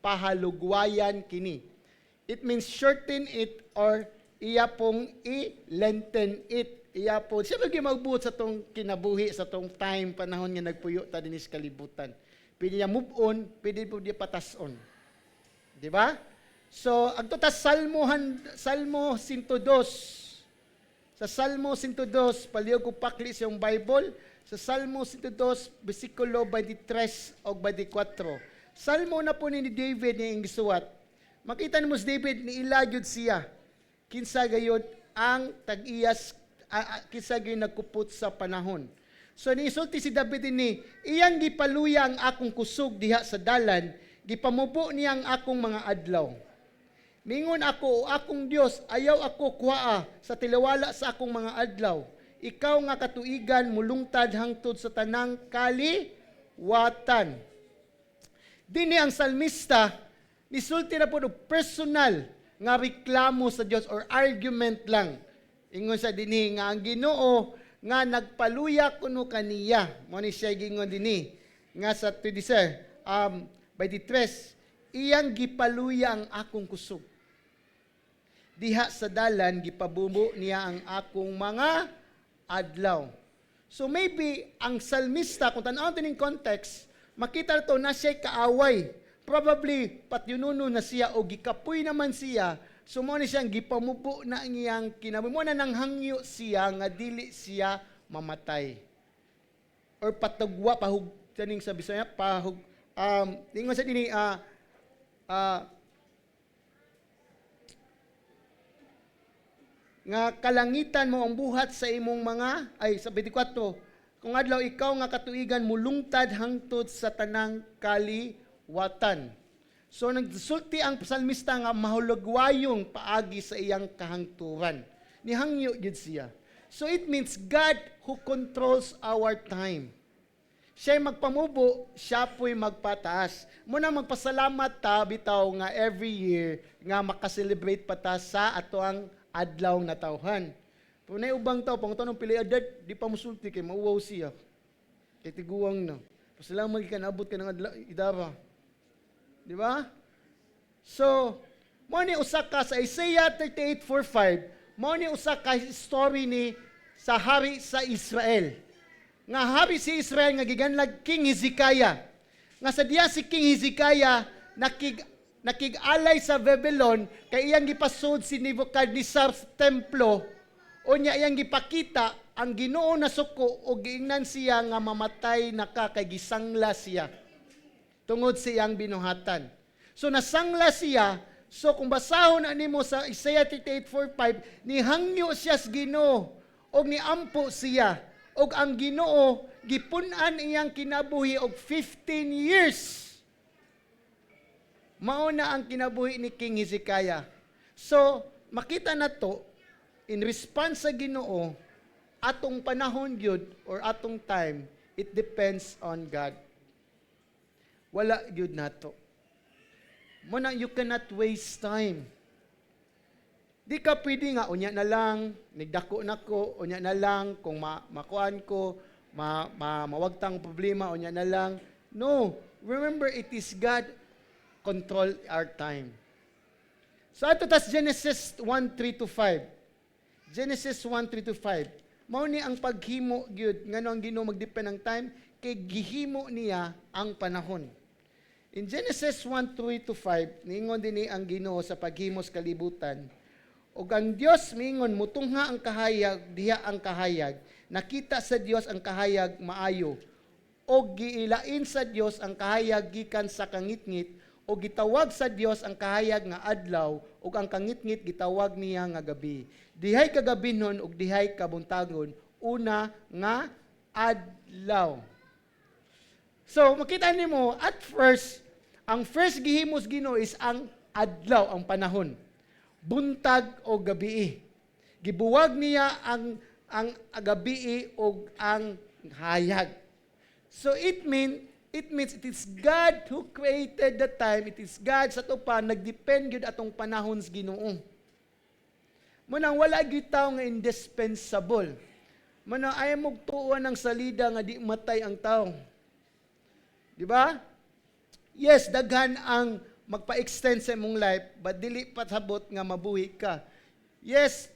pahalugwayan kini. It means shorten it or iya pong i-lengthen it. Iya po, siya magbuot sa tong kinabuhi, sa tong time, panahon nga nagpuyo ta dinis kalibutan. Pwede niya move on, pwede po niya patas-on. Di ba? So, ang ta Salmo 102. Sa Salmo 102, palihog ko pakli sa yung Bible, sa Salmo 102, versikulo 23 o 24. Salmo na po ni David ni gisuwat. Makita ni mo si David, ni ilagyod siya. Kinsa gayod ang tag-iyas, kinsa gayod nagkupot sa panahon. So nisulti si David ini, iyang gipaluya ang akong kusog diha sa dalan, gipamubo niya ang akong mga adlaw. Mingon ako, o akong Dios, ayaw ako kuhaa sa tilawala sa akong mga adlaw. Ikaw nga katuigan, mulungtad hangtod sa tanang kaliwatan. Dini ang salmista, nisulti na po personal nga reklamo sa Dios or argument lang. Ingon sa dinhi nga ang Ginoo nga nagpaluya kuno kaniya. Mo ni siya gingon dinhi nga sa 23, iyang gipaluya ang akong kusog. Diha sa dalan gipabubo niya ang akong mga adlaw. So maybe ang salmista kung tan-aw tining context, makita to na siya kaaway. Probably patyununo na siya o gikapoy naman siya. So mo ni siyang gipamubo na iyang kinabuhi. Mo na nang hangyo siya nga dili siya mamatay. Or patagwa pahug taning sa Bisaya pahug ingon sa dinhi nga kalangitan mo ang buhat sa imong mga sa 24 kung adlaw ikaw nga katuigan mulungtad hangtod sa tanang kaliwatan. So nagsulti ang psalmista nga mahulogwayong paagi sa iyang kahangturan. Nihangyo gid siya. So it means God who controls our time. Siya'y magpamubo, siya po'y magpataas. Muna magpasalamat ta bitaw nga every year nga makaselebrate pa ta sa ato ang adlaw na tawhan. Kung na ubang tao, pang tanong pili edad, di pa musulti kay mauwaw siya. Kay tiguang na. Pasalamat ka naabot ka ng adlaw, idara. Di ba? So, mo ni usa ka sa Isaiah 38:4-5, mo ni usa ka story ni sa hari sa Israel. Nga hari si Israel nga giganlag King Hezekiah. Nga sa diya si King Hezekiah nakig-alay sa Babylon kay iyang gipasud si Nebuchadnezzar sa templo o niya iyang gipakita ang Ginoo na suko o giingnan siya nga mamatay na kay gisangla siya tungod sa iyang binuhatan. So nasangla siya. So kung basahon nimo sa Isaiah 38:4-5, nihangyo siya sa Ginoo o niampo siya og ang Ginoo gipun-an iyang kinabuhi og 15 years. Mao na ang kinabuhi ni King Hezekiah. So makita na to in response sa Ginoo atong panahon gyud or atong time, it depends on God. Wala gyud nato. Muna you cannot waste time. Di ka pwede nga, unya na lang, nagdako na ko, unya na lang, kung makuan ko, mawagtang problema, unya na lang. No, remember it is God control our time. So ato tas Genesis 1:3-5. Genesis 1:3-5. Mao ni ang paghimo gyud ngano ang Ginoo magdepend ang time kay gihimo niya ang panahon. In Genesis 1:3-5, niingon dinhi ang Ginoo sa paghimo sa kalibutan. Og ang Dios miingon mutungha ang kahayag, diha ang kahayag. Nakita sa Dios ang kahayag maayo. Og giilain sa Dios ang kahayag gikan sa kangitngit, og gitawag sa Dios ang kahayag nga adlaw, og ang kangitngit gitawag niya nga gabi. Dihay kagabinon og dihay kabuntagon, una nga adlaw. So makita nimo at first ang first gihimos Ginoo is ang adlaw, ang panahon. Buntag o gabi. Gibuwag niya ang gabi o ang hayag. So it means it is God who created the time. It is God sa tupa nagdepend gyud atong panahon sa Ginoo. Munang wala gyud tawo nga indispensable. Mana ay magtuon ng salida nga di matay ang tao. Di ba? Yes, daghan ang magpa-extend sa imong life, but dili pasabot nga mabuhi ka. Yes,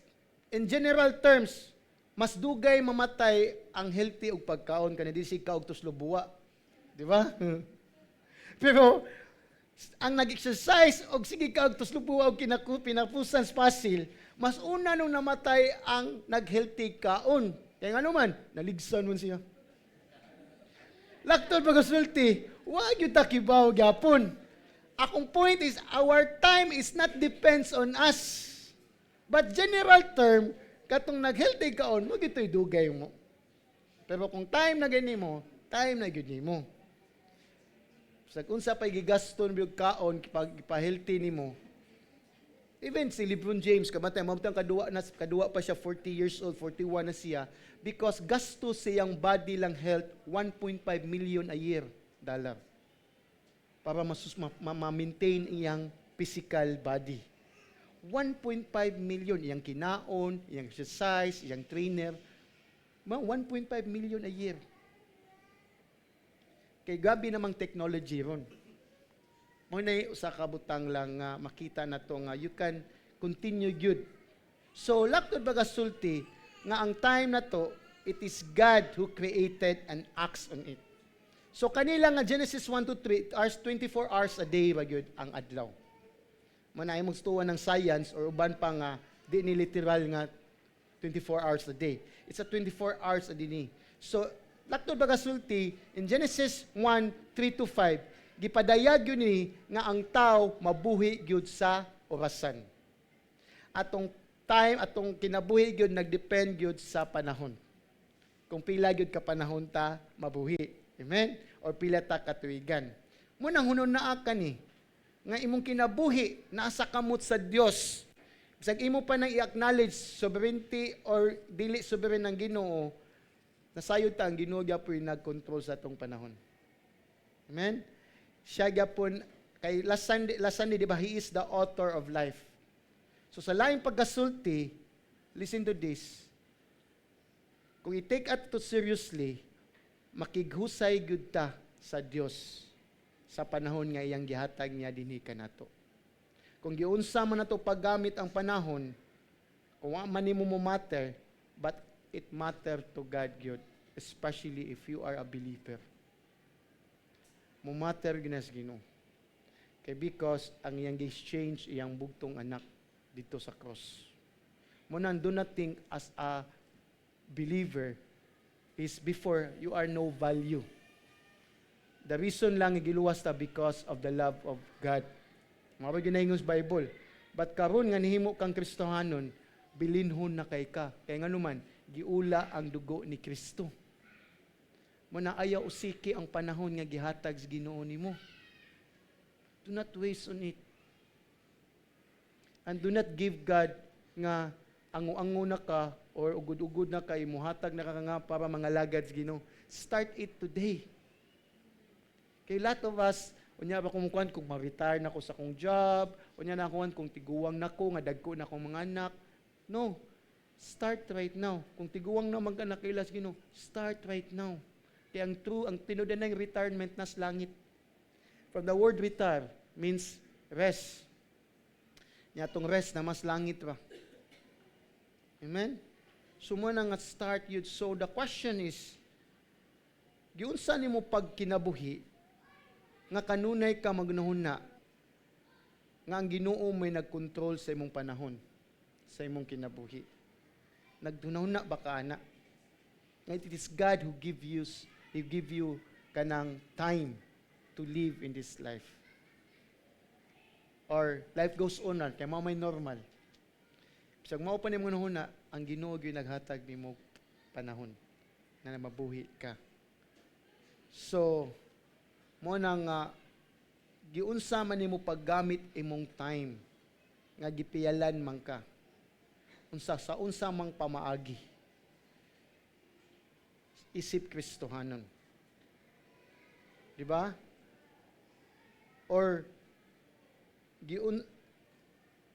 in general terms, mas dugay mamatay ang healthy og pagkaon kanindi si ka og tuslo buwa. Di ba? Pero ang nag-exercise og sige ka og tuslo buwa og pinapusan sa pasil, mas una nung namatay ang nag-healthy kaon. Kaya nga naman, naligsan mo siya. Laktod pagkasulti, wag yung takibaw gyapon. Akong point is, our time is not depends on us. But general term, katong nag-healthy kaon, wag ito'y dugay mo. Pero kung time na gani mo, time na gani mo. Sa kung sa pa'y gigaston biyog kaon, pa-healthy ni mo, even si LeBron James, kamatay, mamutang kadua pa siya, 40 years old, 41 na siya, because gasto siyang body lang health, 1.5 million a year dollar para ma-maintain iyang physical body. 1.5 million, iyang kinaon, iyang exercise, iyang trainer, 1.5 million a year. Kay gabi namang technology ron. Muna usa ka butang lang nga makita na to nga you can continue good. So laktod baga sulti nga ang time na to, it is God who created and acts on it. So kanila nga Genesis 1 to 3 hours, 24 hours a day ba gyud ang adlaw. Muna ay magtuwa ng science or uban pa nga di ni literal nga 24 hours a day. It's a 24 hours a day. So laktod baga sulti in Genesis 1, 3 to 5, gipadayag yun ni nga ang tao mabuhi gyud sa orasan. Atong time, atong kinabuhi gyud nagdepend gyud sa panahon. Kung pila gyud ka panahon ta mabuhi. Amen? Or pila ta katuigan. Munang hunon naa ka ni nga imong kinabuhi nasa kamot sa Dios. Bisag imo pa nang i-acknowledge sovereignty or dili sovereign ng Ginoo, nasayod ta ang Ginoo gyapon nag-control sa atong panahon. Amen? Siya gyapon kay last Sunday di ba he is the author of life. So sa laing pagkasulti, listen to this. Kung i-take at to seriously, makighusay gyud ta sa Dios sa panahon nga iyang gihatag niya dinhi kanato. Kung giunsa man nato paggamit ang panahon, kung wa man nimo mo matter, but it matter to God gyud, especially if you are a believer. Mo matter ginas Ginoo. Kay because ang iyang exchange iyang bugtong anak dito sa cross. Mo nang do not think as a believer is before you are no value. The reason lang giluwas ta because of the love of God. Mao ginaingon sa Bible. But karon nga nihimo kang Kristohanon, bilinhon na kay ka. Kay nganuman giula ang dugo ni Kristo. Muna ayaw usiki ang panahon nga gihatag sa Ginoo nimo. Do not waste on it. And do not give God nga ango-ango na ka or ugod-ugod na ka imuhatag na ka nga para mga lagad sa Ginoo. Start it today. Kay lot of us, unya ba kumukuan kung ma-retire na ko sa kong job, unya na kuan kung tiguwang na ko, nga dagko na kong mga anak. No. Start right now. Kung tiguwang na mag-anak kay las Ginoo, start right now. Kaya ang tinudan ng retirement nas langit. From the word retire means rest. Nya tong rest na mas langit ra. Amen? Sumuna nga start yun. So the question is, giunsa nimo pagkinabuhi nga kanunay ka magnahuna nga ang Ginoo may nagkontrol sa imong panahon, sa imong kinabuhi. Nagdunahuna ba ka ana? It is God who give you kanang time to live in this life. Or life goes on kay mao may normal. Bisag mao pa nimo nahuna, ang Ginoo gyud naghatag nimo panahon na mabuhi ka. So mo nang giunsa man nimo paggamit imong time nga gipiyalan man ka. Unsa mang pamaagi. Isip Kristohanon. Di ba? Or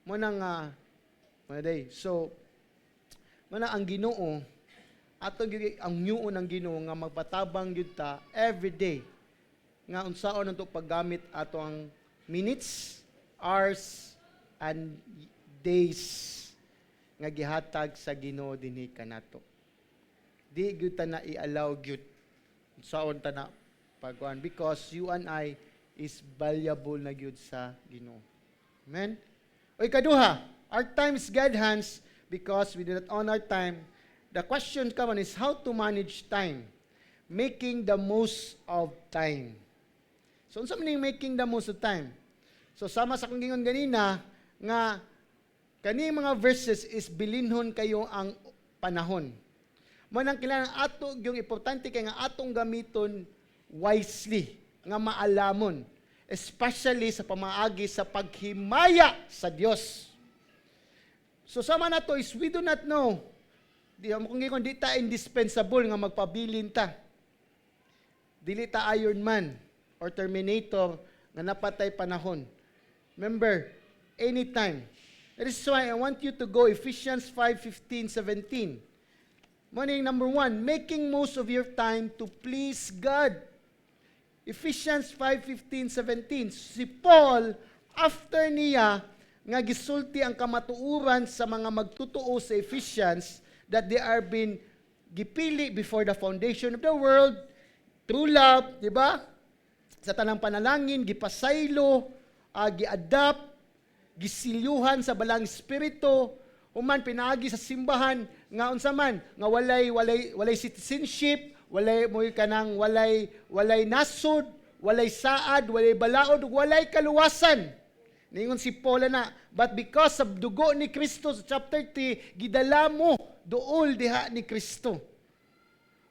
mo nang so mana ang Ginoo ato gyud ang nyuon ng Ginoo nga magpatabang gyud ta every day nga unsaon ang paggamit ato ang minutes, hours, and days nga gihatag sa Ginoo dinhi kanato. Di gyud ta na i-allow gyud unsaon ta na pagkuan because you and I is valuable na gyud sa Ginoo. Amen. O ikaduha, our time is God's hands because we do not own our time. The question common is how to manage time, making the most of time. So unsa man making the most of time? So sama sa kong gingon ganina nga kani mga verses is bilinhon kayo ang panahon. Mo nang kailangan ato yung importante kay nga atong gamiton wisely, nga maalamon, especially sa pamaagi sa paghimaya sa Dios. So sama na to is we do not know. Kung di ta indispensable nga magpabilin ta. Dili ta Iron Man or Terminator nga napatay panahon. Remember, anytime. That is why I want you to go Ephesians 5:15-17. Morning number 1, making most of your time to please God. Ephesians 5:15-17. Si Paul, after niya, nga gisulti ang kamatuuran sa mga magtutuo sa Ephesians, that they are been gipili before the foundation of the world, through love, di ba? Sa tanang panalangin, gipasaylo, gi-adapt, gisilyuhan sa balang espiritu, human pinaagi sa simbahan, nga unsa man, nga walay citizenship, walay nasod, walay saad, walay balaod, walay kaluwasan. Ningon si Paul na, but because of dugo ni Kristo sa chapter 3, gidala mo dool diha ni Kristo.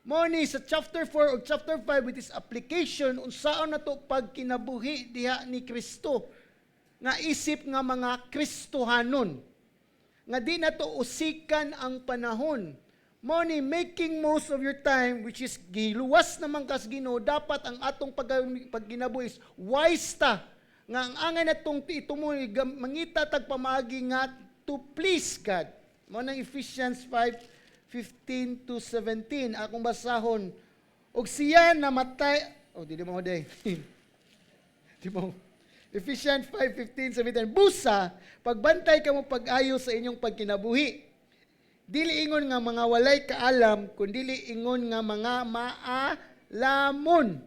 Mo ni sa chapter 4 o chapter 5 with this application unsaon na to pagkinabuhi diha ni Kristo. Nga isip nga mga Kristohanon. Nga di na to usikan ang panahon. Mo ni making most of your time, which is giluwas naman kas Ginoo, dapat ang atong pagkinabuhi is wise ta. Nga ang angay na itong itumoy, mangita tagpamagi nga to please God. Mo ng Ephesians 5:15-17, akong basahon. Og siya namatay, di mo day. Di mo. Ephesians 5:15-17, busa, pagbantay ka mo pag-ayo sa inyong pagkinabuhi. Dili ingon nga mga walay kaalam, kundi ingon nga mga maalamon.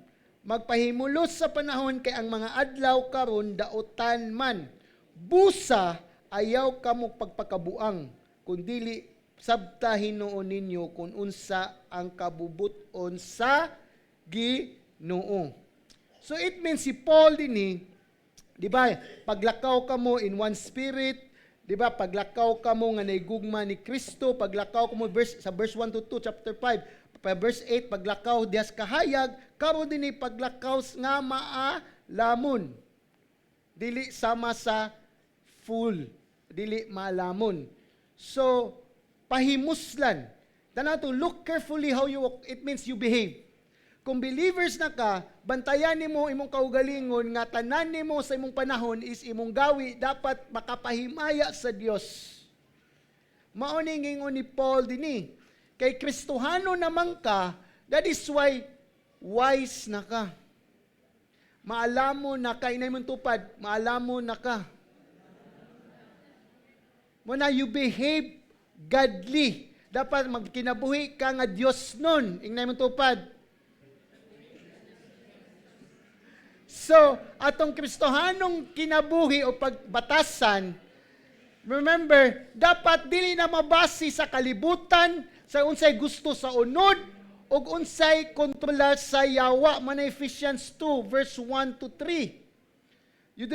Magpahimulos sa panahon kay ang mga adlaw karon dautan man. Busa ayaw kamo pagpakabuang, kundi sabta hinuon ninyo kung unsa ang kabubuton sa Ginoo. So it means si Paul dinhi, di ba? Paglakaw kamo in one spirit, di ba? Paglakaw kamo nga naigugma ni Kristo, paglakaw kamo sa verse 1-2 chapter 5. Verse 8, paglakaw diyas kahayag, karo din paglakaw nga maalamon. Dili sama sa full, dili maalamon. So, pahimuslan. Tanato, look carefully how you walk. It means you behave. Kung believers na ka, bantayan nimo imong kaugalingon nga tanan nimo sa imong panahon is imong gawi dapat makapahimaya sa Dios. Mao ning ingon ni Paul dinhi. Kay Kristohano naman ka, that is why wise na ka. Maalamo na ka, inay mong tupad, maalamo na ka. Muna you behave godly. Dapat magkinabuhi ka nga Diyos nun, inay mong tupad. So, atong Kristohanong kinabuhi o pagbatasan, remember, dapat dili na mabasi sa kalibutan, sa unsay gusto sa unod, o unsay kontrolar sa yawa. Man Ephesians 2, verse 1-3. You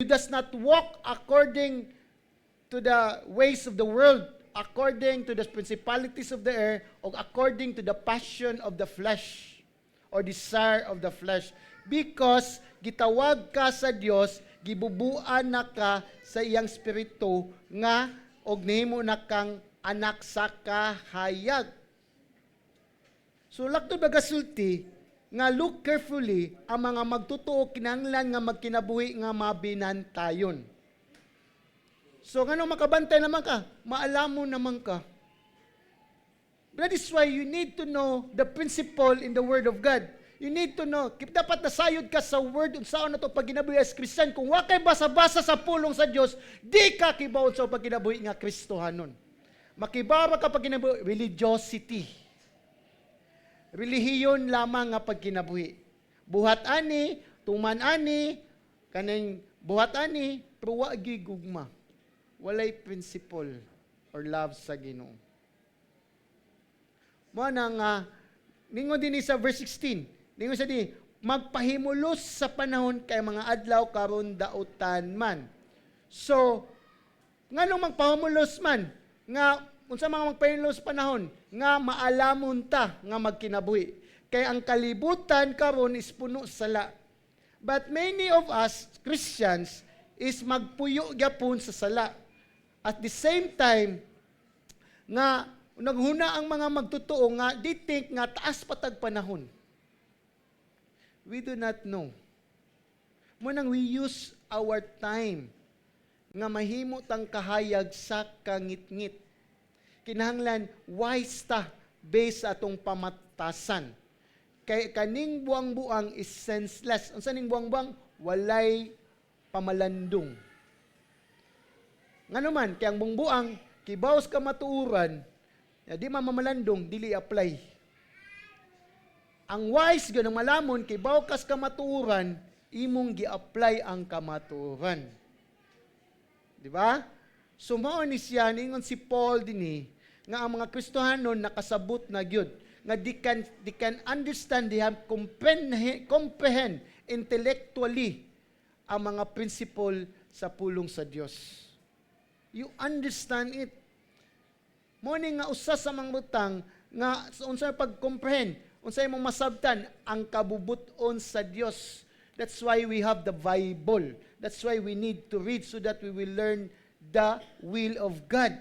does not walk according to the ways of the world, according to the principalities of the air, or according to the passion of the flesh, or desire of the flesh. Because gitawag ka sa Dios, gibubuan na ka sa iyang spirito nga og nihimo na kang anak sa kahayag. So laktod bagasulti nga look carefully ang mga magtutuo kinahanglan nga magkinabuhi nga mabinantayon. So ngano makabantay naman ka? Maalamo naman ka. That is why you need to know the principle in the Word of God. You need to know, dapat nasayod ka sa Word, unsaon na ito pag ginabuhi as Christian. Kung wakay basa-basa sa pulong sa Diyos, di ka kibawon sa pag ginabuhi nga Kristohanon. Makibara ka pag ginabuhi, religiosity. Relihiyon lamang nga pag ginabuhi. Buhat ani, tuman ani, kaning buhat ani, pero wagi gugma. Walay principle or love sa Ginoo. Mo nang ningon din sa verse 16. Ningon sa di, magpahimulos sa panahon kay mga adlaw karon dautan man. So, nganong magpahimulos man nga unsa mga magpahimulos panahon nga maalamon ta nga magkinabuhi. Kay ang kalibutan karon is puno sala. But many of us Christians is magpuyo gyapon sa sala. At the same time nga naghuna ang mga magtotoo nga di think nga taas patag panahon. We do not know. Munang we use our time nga mahimo tang kahayag sa kangit-ngit. Kinahanglan wise ta based sa atong pamatasan. Kay kaning buang-buang is senseless. Unsa ning buang-buang? Walay pamalandong. Ngano man kay ang buang-buang kibaos ka matuuran, di mamalandong, dili apply. Ang wise ganang malamon, kay bawkas kamaturan, imong gi-apply ang kamaturan. Di ba? Sumao ni siya, ningon si Paul dinhi, nga ang mga Kristohanon nakasabot na gyud, nga they can understand, they have comprehend intellectually ang mga principle sa pulong sa Dios. You understand it. Morning nga usa sa mga butang nga unsa pag-comprehend, unsa imong masabtan ang kabubuton sa Dios. That's why we have the Bible. That's why we need to read so that we will learn the will of God.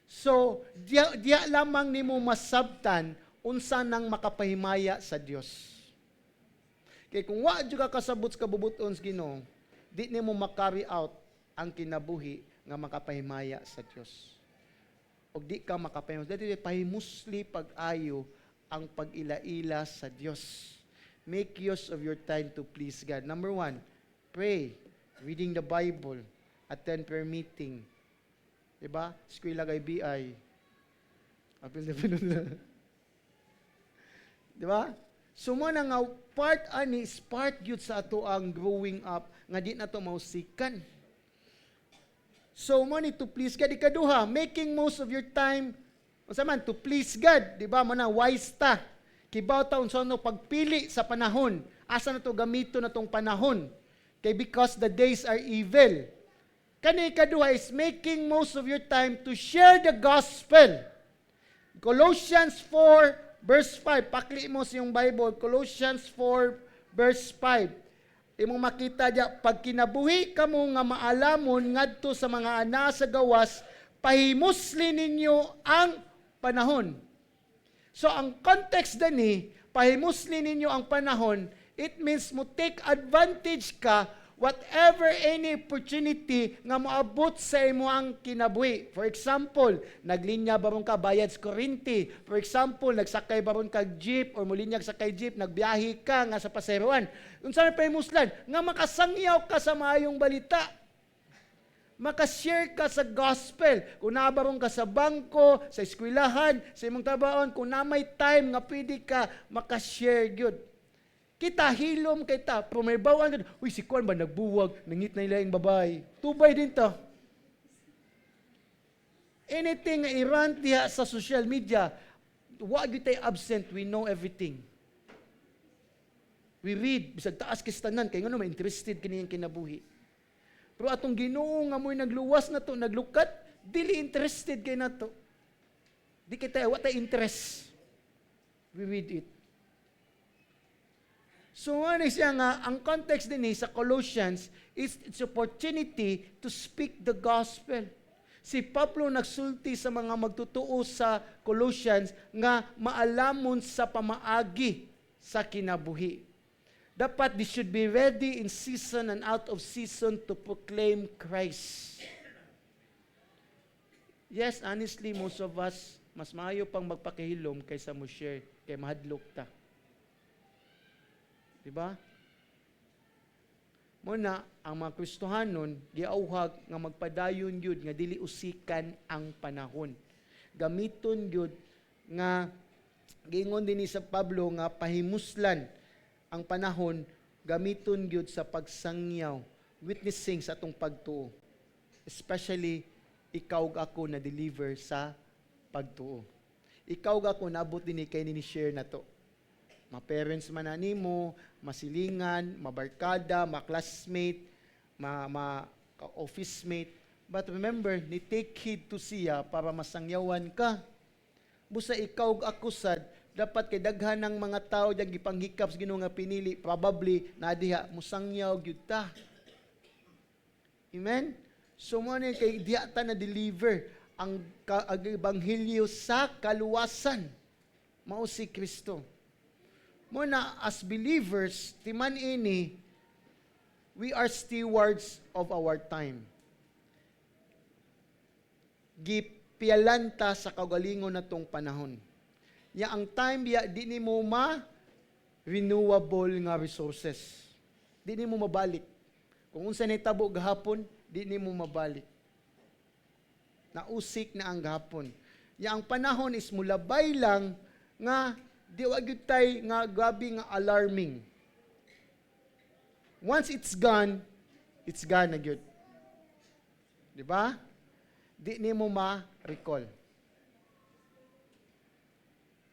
So, diya lamang nimo masabtan unsa nang makapahimaya sa Dios. Kay kung wa jud ka kasabot sa kabubuton sa Ginoo, di nimo ma-carry out ang kinabuhi nga makapahimaya sa Dios. O di ka makapahimaya, dati pahimusli pag-ayo ang pag-ila-ila sa Dios. Make use of your time to please God. Number 1, pray, reading the Bible, attend prayer meeting. Diba? Eskwela kay BI. Apil na pinula. Diba? Sumo na nga, part ani, is part yun sa ato ang growing up, nga di na ito mausikan. So, money to please God. Ikaduha, making most of your time, man, to please God. Di ba? Mana, wise ta. Kibaw taon sa no, pagpili sa panahon. Asa na to gamito na tong panahon. Kay because the days are evil. Kani ikaduha is making most of your time to share the gospel. Colossians 4, verse 5. Pakli mo sa yung Bible. Colossians 4, verse 5. Imong makita diya, pag kinabuhi kamo nga maalamon ngadto sa mga ana sa gawas, pahimusli ninyo ang panahon. So ang context dani, pahimusli ninyo ang panahon, it means mo take advantage ka whatever any opportunity nga moabot sa imo ang kinabuhi. For example, naglinya baron ka bayad sa kuryente. For example, nagsakay baron ka jeep or mulinyag sakay jeep, nagbiyahe ka nga sa paseroan. Unsa may pahimuslan? Nga makasangyaw ka sa maayong balita. Makashare ka sa gospel. Kung nabaron ka sa bangko, sa eskwelahan, sa imong trabahoan, kung na may time nga pwede ka makashare gyud. Kita hilom kita, pero may bawang, uy, si Kwan ba nagbuwag, nangit na nila yung babay. Tubay din to. Anything nga irant diha sa social media, wag yung tayo absent, we know everything. We read, bisag taas kistanan, kaya nga naman interested kaniyang kinabuhi. Pero atong Ginoo nga mo'y nagluwas na to, naglukat, dili interested kay na to. Di kita, what tayo interest. We read it. So ano siya nga, ang context din sa Colossians is its opportunity to speak the gospel. Si Pablo nagsulti sa mga magtutuo sa Colossians nga maalamon sa pamaagi sa kinabuhi. Dapat they should be ready in season and out of season to proclaim Christ. Yes, honestly, most of us, mas maayo pang magpakihilom kaysa mo share, kay mahadlok ta. Diba? Muna, ang mga Kristohanon, giauhag nga magpadayon yun, nga dili usikan ang panahon. Gamiton yun, nga, giingon din ni sa Pablo, nga pahimuslan ang panahon, gamiton yun sa pagsangyaw, witnessing sa atong pagtuo. Especially, ikaw ako na deliver sa pagtuo. Ikaw ako nabot din kay ni share na to. Ma-parents man na nimo, masilingan, mabarkada, ma-classmate, ma-office mate. But remember, ni take heed to siya para masangyawan ka. Busa ikaw ako sad, dapat kay daghan ng mga tao diyang gipanghikap sa Ginoo nga pinili, probably na diha musangyaw gyud ta. Amen? So mo ni kay diha ta na deliver ang ebanghelyo sa kaluwasan. Mao si Kristo. Muna, as believers, timan ini, we are stewards of our time. Gipialanta sa kagalingon na tong panahon. Ya ang time, ya, di ni mo renewable nga resources. Di ni mo mabalik. Kung unsa ni tabo gahapon, di ni mo mabalik. Nausik na ang gahapon. Ya ang panahon is mulabay lang nga di wa gyud tay nga gabi nga alarming. Once it's gone na gyud. Di ba? Di ni mo ma-recall.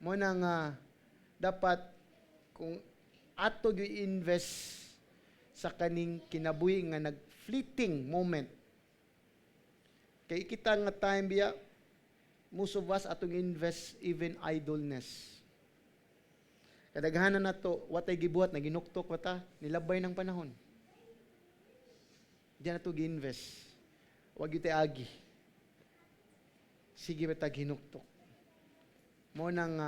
Mo na nga dapat kung ato gyud invest sa kaning kinabuhi nga nag-fleeting moment. Kay kita nga time biya, most of us atong invest even idleness. Kadaghanan na to, watay gibuhat, naginuktok wata, nilabay ng panahon. Diyan na to gi-invest. Huwag yun agi. Sige wata ginuktok. Mo nang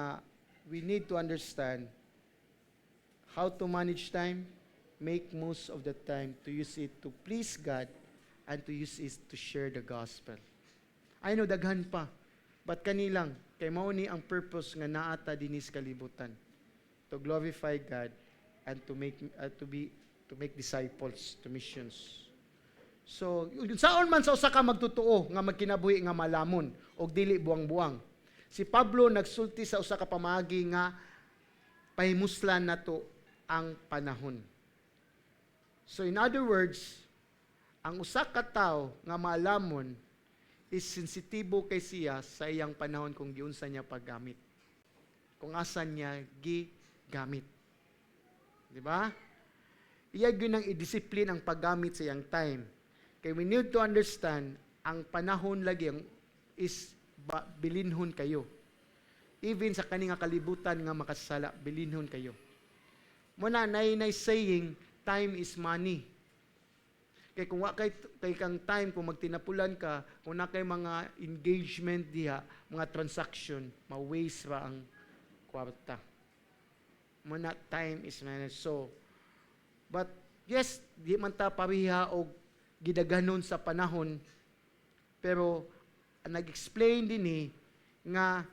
we need to understand how to manage time, make most of the time to use it to please God and to use it to share the gospel. I know, daghan pa. But kanilang, kay mao ni ang purpose nga naata dinis kalibutan. To glorify God and to make disciples, to missions. So, saon man sa usa ka magtutuo nga magkinabuhi nga malamon og dili buang-buang. Si Pablo nagsulti sa usa ka pamaagi nga pahimuslan nato ang panahon. So in other words, ang usa ka tawo nga malamon is sensitibo kay siya sa iyang panahon kung giunsa niya paggamit. Kung asan niya gamit. Di ba? Iyag yun ang i-discipline ang paggamit sa iyang time. Kaya we need to understand, ang panahon lagi is bilinhon kayo. Even sa kaninga kalibutan nga makasala, bilinhon kayo. Muna, nay saying, time is money. Kaya kung kay kang time, kung magtinapulan ka, kung na kay mga engagement diha, mga transaction, ma-waste ra ang kwarta. Muna, time is managed. So, but yes, di man ta pariha o gidaganon sa panahon, pero nag-explain din nga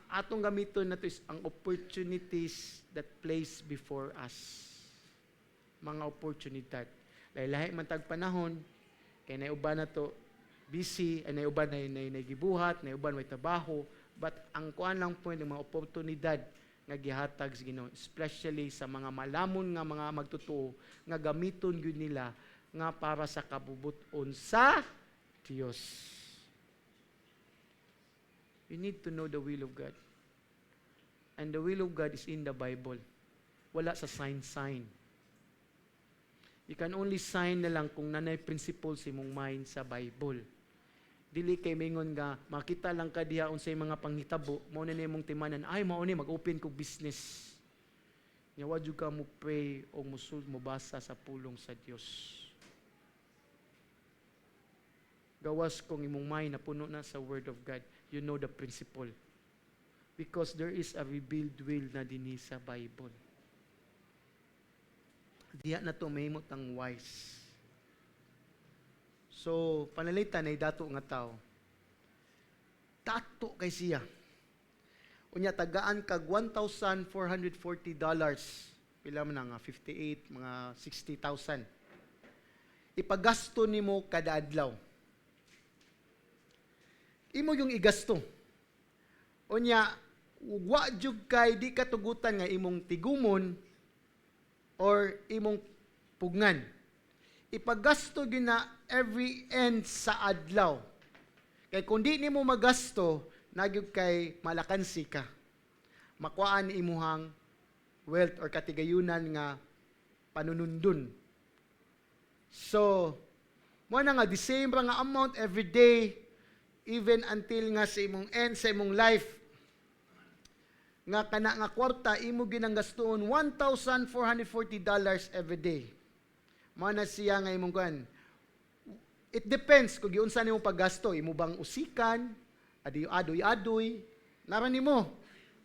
atong gamiton na to is ang opportunities that place before us. Mga oportunidad. Lahi-lahi man tag panahon, kay naiuban na to busy, ay naiuban na gibuhat, naiuban may trabaho, but ang kuan lang po yung mga oportunidad nga gihatag sa Ginoo, especially sa mga malamon nga mga magtutuo nga gamiton gyud nila nga para sa kabubuton sa Dios. You need to know the will of God. And the will of God is in the Bible. Wala sa sign. You can only sign na lang kung nanay principles imong mind sa Bible. Dili kay mingon nga makita lang ka diha unsay mga panghitabo, mao na nimong timanan, ay mao ni mag-open ko business. Nya wa jud ka mo pray o mo basa sa pulong sa Dios. Gawas kung imong mind na puno na sa word of God, you know the principle. Because there is a revealed will na dinhi sa Bible. Diya na to mahimot ang wise. So, panalitan ay dato nga tao. Dato kay siya. Unya, tagaan kag $1,440. Pila man nga, 58, mga 60,000. Ipagasto nimo kada adlaw. Imo yung igasto. Unya, wa jud kay di katugutan nga imong tigumon or imong pugnan. Ipagasto gyud na every end sa adlaw. Kay kung di nimo magasto, nagyud kay malakansi ka. Makuhaan ni imuhang wealth or katigayunan nga panunundun. So, mo na nga the same ra nga amount every day even until nga sa imong end sa imong life nga kana nga kwarta imo ginang gastuon $1,440 every day. Mo na siya nga imong kuan. It depends kung giunsa nimo paggasto, imo bang usikan, adoy-adoy, nara nimo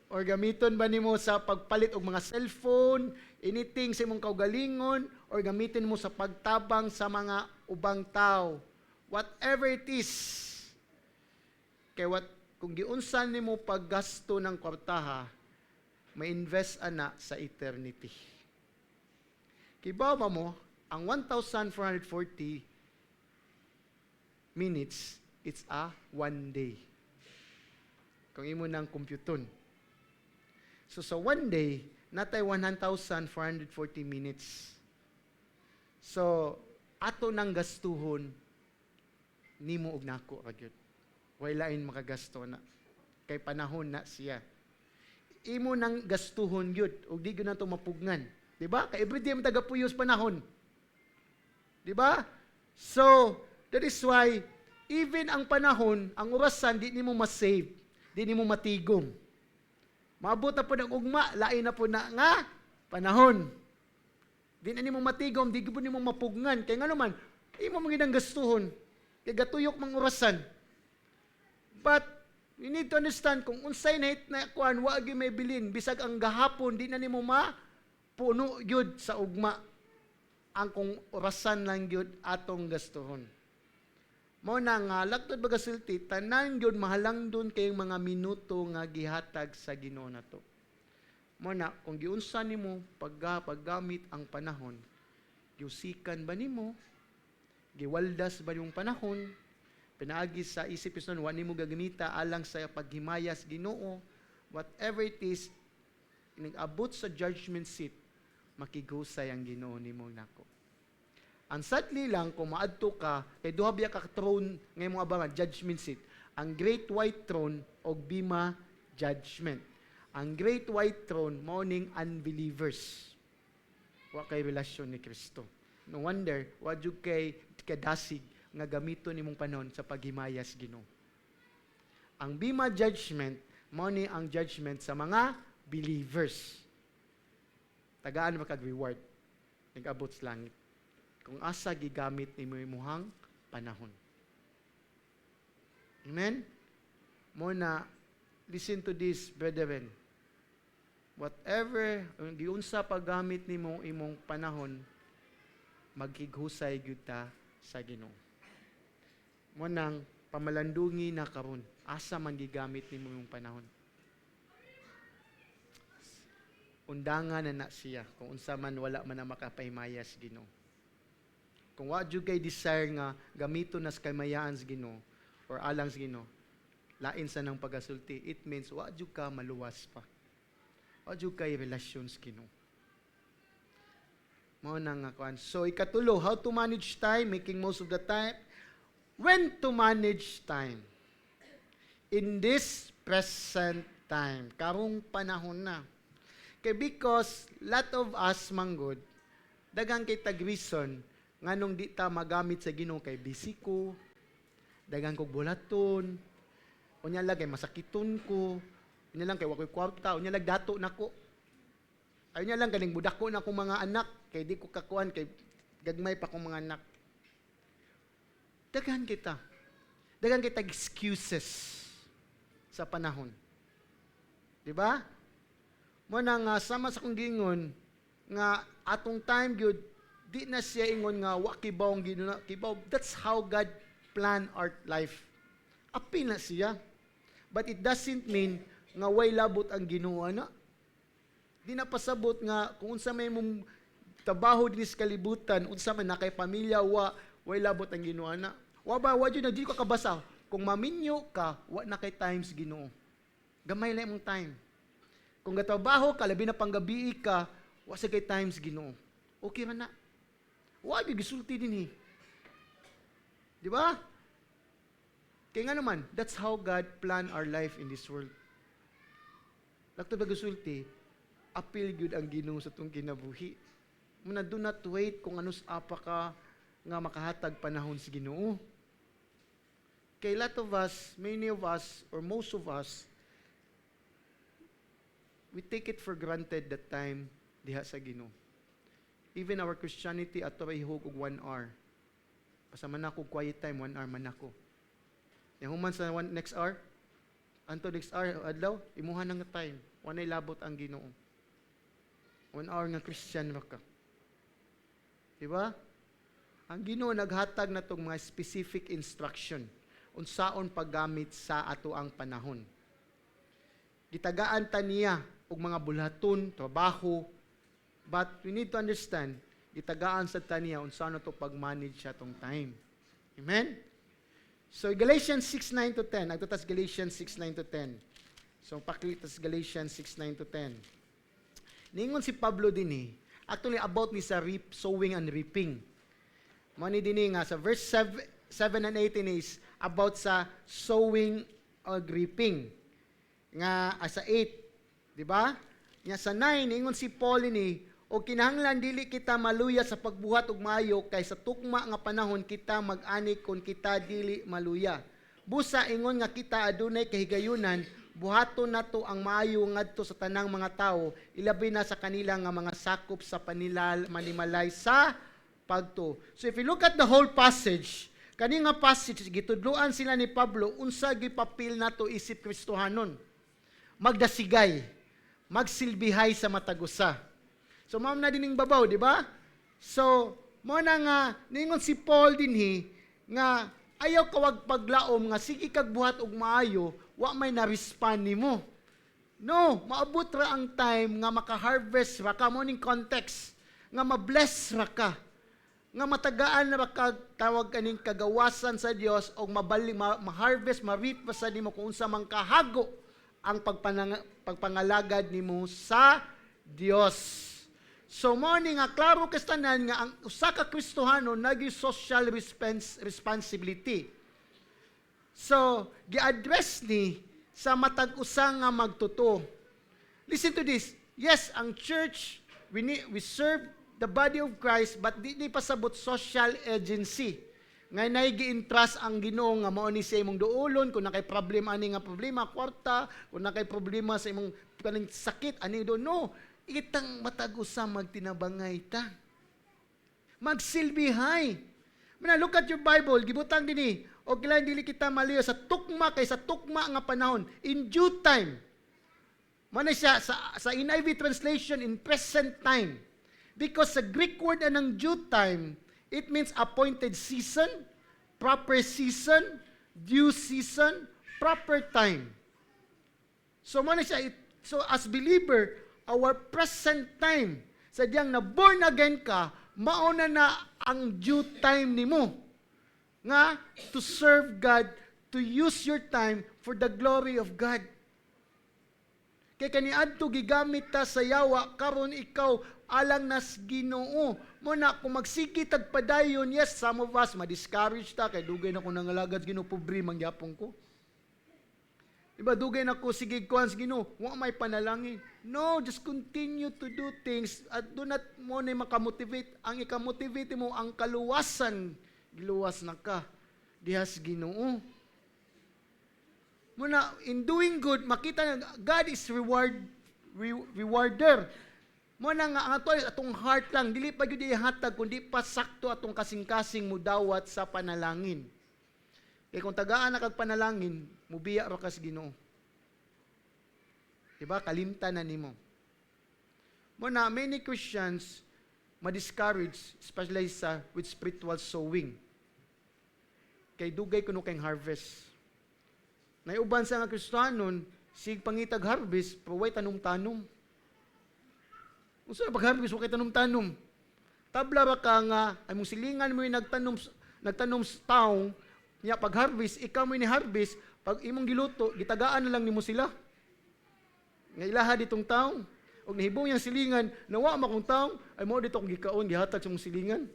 or gamiton ba nimo sa pagpalit og mga cellphone, anything sa imong kaugalingon or gamitin mo sa pagtabang sa mga ubang tao. Whatever it is. Kay kung giunsa nimo paggasto ng kwartaha, may invest ana sa eternity. Kibawa mo, ang 1,440 minutes, it's a 1 day. Kung imo nang computon. So sa 1 day, natay 1,440 minutes. So, ato nang gastuhon, nimo og nako ra gyud. Way lain makagasto na. Kay panahon na siya. Imo nang gastuhon gyud ug di gyud nato mapugnan. Di ba? Kay everyday mo tagapuyos panahon. Di ba? So, that is why even ang panahon, ang orasan di nimo ma-save, di nimo matigom. Maabot na po ng ugma, lain na po na nga panahon. Di na nimo matigom, di po nimo mapugnan. Kaya nga naman, imo mga ginang gastuhon. Kaya gatuyok mang orasan. But, we need to understand, kung unsay na hit na kuan, wag yung may bilin, bisag ang gahapon, di na nimo puno yun sa ugma. Ang kung orasan lang yun atong gastuhon. Mo na nga, laktod bagasulti, tanan yun mahalang dun kayong mga minuto nga gihatag sa Ginoo nato. Mo na, kung giunsa nimo paggamit ang panahon, giusikan ba nimo, giwaldas ba yung panahon, pinaagi sa isip nun, wa nimo gagamita alang sa paghimayas Ginoo, whatever it is, nag-abot sa judgment seat, makigusay ang Ginoo nimo nako. Ang sadly lang, kung maadto ka, kay duha biya ka throne ngay mga abangan, judgment seat. Ang Great White Throne o Bema Judgment. Ang Great White Throne, morning unbelievers. Wa kay relasyon ni Kristo. No wonder, wa jud kay kadasig nga gamiton nimong panahon sa paghimayas Ginoo. Ang Bema Judgment, morning ang judgment sa mga believers. Tagaan ba kag reward? Nag-abot sa langit. Kung asa gigamit nimo imuhang panahon. Amen? Muna, listen to this, brethren. Whatever, giunsa paggamit nimo imong panahon, maghighusay gyud ta sa Ginoo. Munang pamalandungi na karon, asa man gigamit nimo imong panahon. Undangan na siya, kung unsa man wala man na makapaymayas Ginoo. Kung wa jud kay desire nga gamiton nas kamayaan sa Ginoo or alang sa Ginoo, lain sa nang pagasulti, it means wa jud ka maluwas pa. Wa jud kay relasyon sa Ginoo. Mao nang nga kuan. So ikatulo, how to manage time, making most of the time. When to manage time? In this present time, karong panahon na. Kay because lot of us manggod, dagang kay tag reason nganong di ta magamit sa Ginoo kay busy ko, dagang kog bulaton, unya lang kay masakiton ko, unya lang kay wa koy kwarta, unya lang dato nako. Ay unya lang ganing budako na akong mga anak kay di ko kakuan kay gagmay pa kong mga anak. Daghan kita. Daghan kita excuses sa panahon. Di ba? Mo nang sama sa kong gingon nga atong time gyud di na siya ingon nga wa kibaw ang Ginoo na kibaw. That's how God plan our life. Apil na siya. But it doesn't mean nga way labot ang Ginoo na. Di na pasabot nga kung unsa may mong trabaho din sa kalibutan, unsa man na kay pamilya way labot ang Ginoo na. Wa jud na di ko kabasa. Kung maminyo ka, wa na kay times Ginoo. Gamay lang imong time. Kung gatrabaho ka, labi na panggabi ka, wa sa kay times Ginoo. Okay ra na. Wa gyud gisulti dinhi. Di ba? Kaya nga naman, that's how God plan our life in this world. Lakto ba gisulti, apil gyud ang Ginoo sa tong kinabuhi. Muna do not wait kung anus apa ka nga makahatag panahon sa Ginoo. Kay lot of us, many of us, or most of us, we take it for granted that time diha sa Ginoo. Even our Christianity, ato ay hug og 1 hour. Basta man ako quiet time, 1 hour man ako. Yung human sa next hour, anto next hour, adlaw, imuha na nga time. Wanay labot ang Ginoo. 1 hour nga Christian ra ka. Diba? Ang Ginoo naghatag na tong mga specific instruction unsaon paggamit sa ato ang panahon. Gitagaan ta niya og mga bulhaton, trabaho, but we need to understand, gitagaan sa taniya unsaon to pag-manage sa tong time. Amen? So Galatians 6:9 to 10, nagtutas Galatians 6:9 to 10. So paklitas Galatians 6:9 to 10. Ningon si Pablo dinhi, actually about ni sa sowing and reaping. Mani dinhi nga sa verse 7 and 18 is about sa sowing or reaping. Nga sa 8, di ba? Nga sa 9 ingon si Paul ini, o kinahanglan dili kita maluya sa pagbuhat og maayo kay sa tukma nga panahon kita mag-ani kon kita dili maluya. Busa ingon nga kita adunay kahigayunan, buhaton nato ang maayo ngadto sa tanang mga tawo, ilabi na sa kanila nga mga sakop sa manimalay sa pagto. So if you look at the whole passage, kani nga passage gitudloan sila ni Pablo unsa gipapil nato isip Kristohanon. Magdasigay, magsilbihay sa matagusa. So mao na dining babaw, di ba? So mo na nga ningon si Paul dinhi nga ayaw kawag paglaom nga sige kag buhat og maayo, wa may na-respond nimo. No, maabot ra ang time nga maka-harvest ra ka mo ning context nga ma-bless ra ka. Nga matagaan na ka tawag kaning kagawasan sa Dios og ma-harvest, ma-reap pa sa nimo kung unsa man kahago ang pagpangalagad nimo sa Dios. So mo ni nga klaro kastanan nga ang usa ka Kristohano nagi social responsibility. So gi-address ni sa matag usa nga magtuto. Listen to this. Yes, ang church we serve the body of Christ, but di pasabot social agency. Ngay nay gi-entrust ang Ginoo nga mao ni sa imong duolon kung nakay problema ani nga problema kwarta, kung nakay problema sa imong kaning sakit ani do no. Itang matag-usa magtinabangay ta. Magsilbihay. Mana look at your Bible, gibutang dinhi og kailangan dili kita maliyo sa tukma kay sa tukma nga panahon in due time. Mana siya sa NIV translation in present time. Because sa Greek word anang due time, it means appointed season, proper season, due season, proper time. So mana siya, so as believer, our present time, sadyang na born again ka, mauna na ang due time nimo. Nga, to serve God, to use your time for the glory of God. Kay kaniadto gigamit ta sa yawa, karon ikaw alang nas Ginoo. Muna kung magsikit ag padayon, yes, some of us ma-discourage ta kay dugay na ko nangalagad Ginoo, pobre mangyapon ko. Diba, dugay na ko, sige kuhan sa Ginoo, wa may panalangin. No, just continue to do things at do not mo na makamotivate. Ang ikamotivate mo, ang kaluwasan, giluwas na ka. Dihas Ginoo. Muna, in doing good, makita na, God is rewarder. Muna nga, ang atong heart lang, dili pa yun ihatag, kundi pa sakto atong kasing-kasing mudawat sa panalangin. Kaya kung tagaan na kag panalangin, mubiya ra kas Ginoo. Diba? Kalimtan na nimo. Muna, many Christians, ma-discourage, especially with spiritual sowing. Kay dugay kuno kayong harvest. Naiuban sa nga Kristiyanon, sig pangitag harvest, paway tanom-tanom. Unsa pag-harvest, wakay tanom-tanom. Tabla ra ka nga, ay mong silingan mo yung nagtanom sa taong, niya pag-harvest, ikaw mo ni harvest, pag imong giluto, gitagaan na lang nimo sila. Nga ilaha ditong taong. Og nahibong yang silingan, nawa makong taong, ay mo dito kong gikaon, gihatag sa mong silingan.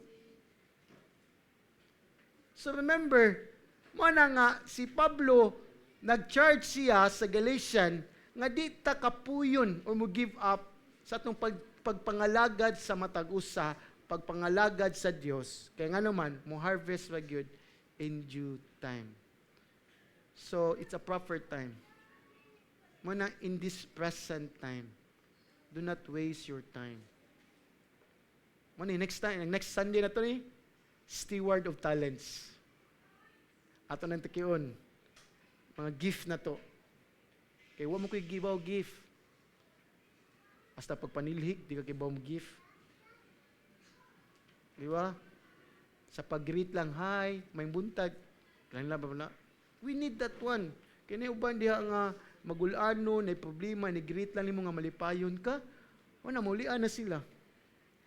So remember, mo na nga, si Pablo, nag-charge siya sa Galatian, nga di ta kapuyon o mo give up sa atong pagpangalagad sa matag-usa, pagpangalagad sa Dios. Kaya nga naman, mo harvest ra gyud in due time. So, it's a proper time. Mo na in this present time, do not waste your time. Mo ni next Sunday na to ni, Steward of Talents. Ato nang tikion. Mga gift na to. Kaya wa mo ko'y gibaw gift. Basta pagpanilhik, di ka kibaw mo gift. Di ba? Sa pag-greet lang, hi, may buntag. Kailan lang ba na? We need that one. Kaya uban diha nga magulano, na problema, ni-greet lang nimo nga malipayon ka. Wala, mulian na sila.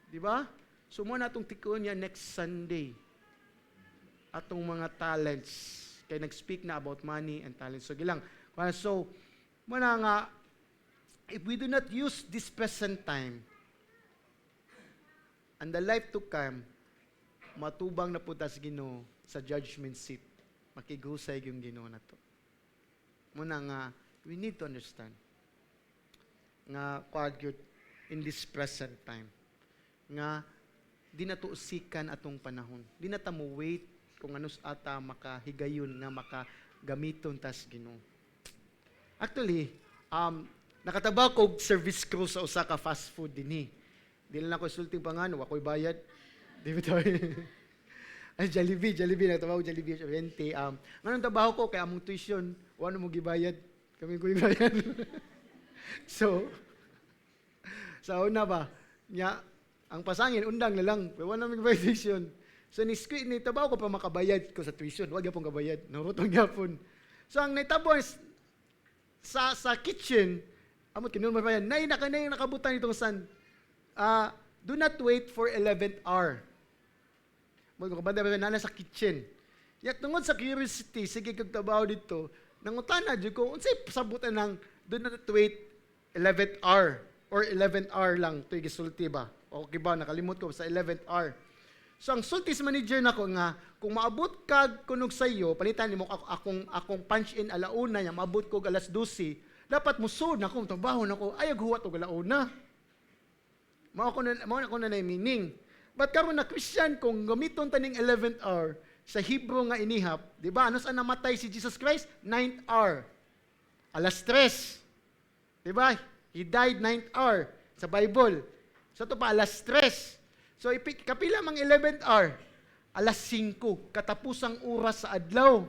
Di ba? So, mo na itong tikoon niya next Sunday. Atong mga talents. Kaya nag-speak na about money and talents. So, gilang. So, mo na nga, if we do not use this present time, and the life to come, matubang na po tas Ginoo sa judgment seat. Makigusay yung Ginoo na to. Muna nga, we need to understand nga quadrate in this present time. Nga, di na to usikan atong panahon. Di na ta mo wait kung anus ata makahigayon nga makagamiton tas Ginoo. Actually, nakataba ko service crew sa usa ka fast food dinhi. Di lang ako sulting pangano, ako'y bayad. Di ba tayo? Ay, Jollibee, nagtabaho Jollibee, 20. Anong trabaho ko, kaya among tuition, wano mo gibayad, kami ko gibayad. So, sa una ba, niya, ang pasangin, undang na lang, pero wala namin gibayad tuition. So, ni trabaho ko pa makabayad ko sa tuition, wag yapong kabayad, narutong yapon. So, ang naitabo sa kitchen, amot kinun mo pa yan, nakabutan itong san, do not wait for 11th hour. Magkakabanda ba na sa kitchen. Yak tungod sa curiosity, sige kag trabaho dito, nangutana dyan ko, unsay pasabutan ng do not wait 11th hour or 11th hour lang, ito yung gisulti ba? Okay ba, nakalimot ko sa 11th hour. So ang sultis manager nako nga, kung maabot kag kunog sa iyo, palitan nimo akong punch in alauna, nya maabot ko alas 12, dapat musod na akong trabaho nako, ayag huwat og alauna. Mao ko na meaning. But karon na Christian, kung gamiton taning 11th hour, sa Hebrew nga inihap, di ba, ano saan namatay si Jesus Christ? 9th hour. Alas 3. Di ba? He died 9th hour sa Bible. So ito pa, alas 3. So kapila mang 11th hour? Alas 5, katapusang oras sa adlaw.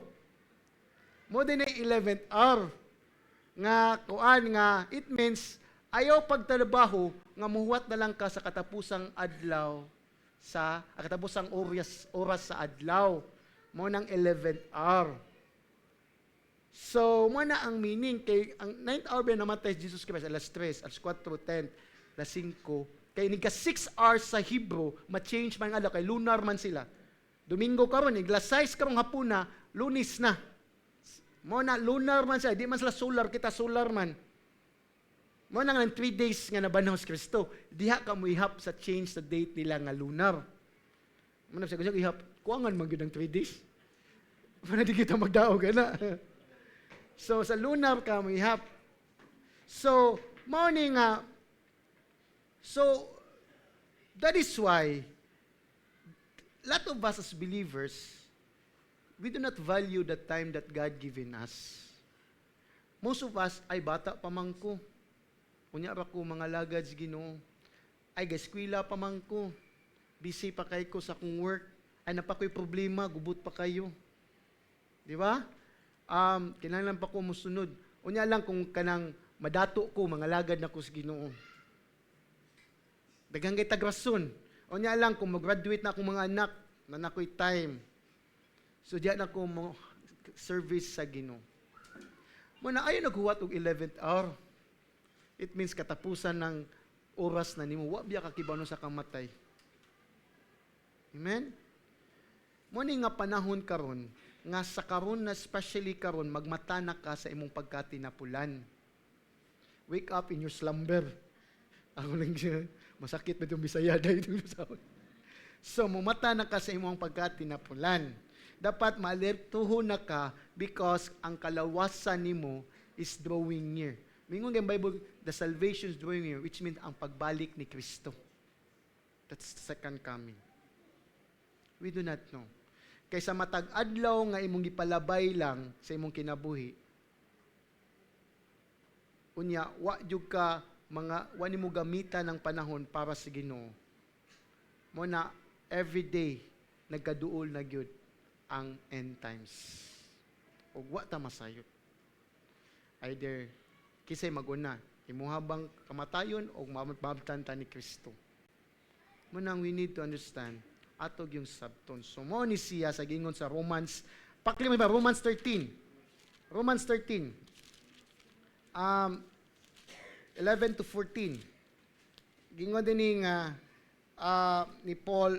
Mo din ay 11th hour. Nga, kuan nga, it means, ayaw pagtrabaho, nga muhuwat na lang ka sa katapusang adlaw, sa katapusang oras sa adlaw mo ng 11th hour. So, mo na ang meaning kay ang 9th hour ba namatay Jesus Christ alas 3, alas 4:10, alas 5. Kay nika 6 hours sa Hebrew, ma-change man nga kay lunar man sila. Domingo karon, iglas 6 karong hapuna, Lunes na. Mo na lunar man siya, di man sila solar, kita solar man. Mo na nga 3 days nga nabanhaw si Kristo. Diha ka mo ihap sa change sa date nila nga lunar. Mo na siya ihap, kuangan man gyud ang 3 days. Para di kita magdaog na. So sa lunar ka mo ihap. So mo ni nga, so that is why lot of us as believers, we do not value the time that God given us. Most of us ay bata pa man ko. Unya ra ko mga lagads Ginoo. Ay gaskwila pa man ko. Busy pa kay ko sa akong work. Ay napakoy problema, gubot pa kayo. Di ba? Kinahanglan pa ko musunod. Unya lang kung kanang madato ko, mga lagad na ko sa Ginoo. Daghang kay tagrason. O niya lang, kung mag-graduate na akong mga anak, na nako'y time. So, diyan ako mo service sa Ginoo. Muna, ayaw naghuwat og 11th hour. It means katapusan ng oras na nimo. Wa biya kakibano sa kamatay. Amen? Muna nga panahon karon nga sa karon na especially karon magmatana ka sa imong pagkatinapulan. Wake up in your slumber. Ako lang siya, masakit ba itong Bisaya dahil sa So, mumata na ka sa imong pagkatinapulan. Dapat maalertuho na ka because ang kalawasan nimo is drawing near. Mingon ng Bible, the salvation is drawing near, which means ang pagbalik ni Kristo. That's the second coming. We do not know. Kaysa matag adlaw nga imong gipalabay lang sa imong kinabuhi. Unya, wa jud ka wa nimo gamitan ng panahon para sa Ginoo. Mo na every day nagkaduol na gyud ang end times. Ug wa ta masayot. Either kisay maguna imuha bang kamatayon o mabtan ta ni Kristo. Mo nang we need to understand atog yung sabton. So mo ni siya sa gingon sa Romans, paklim ba Romans 13. Romans 13. 11 to 14. Gingon din ni Paul,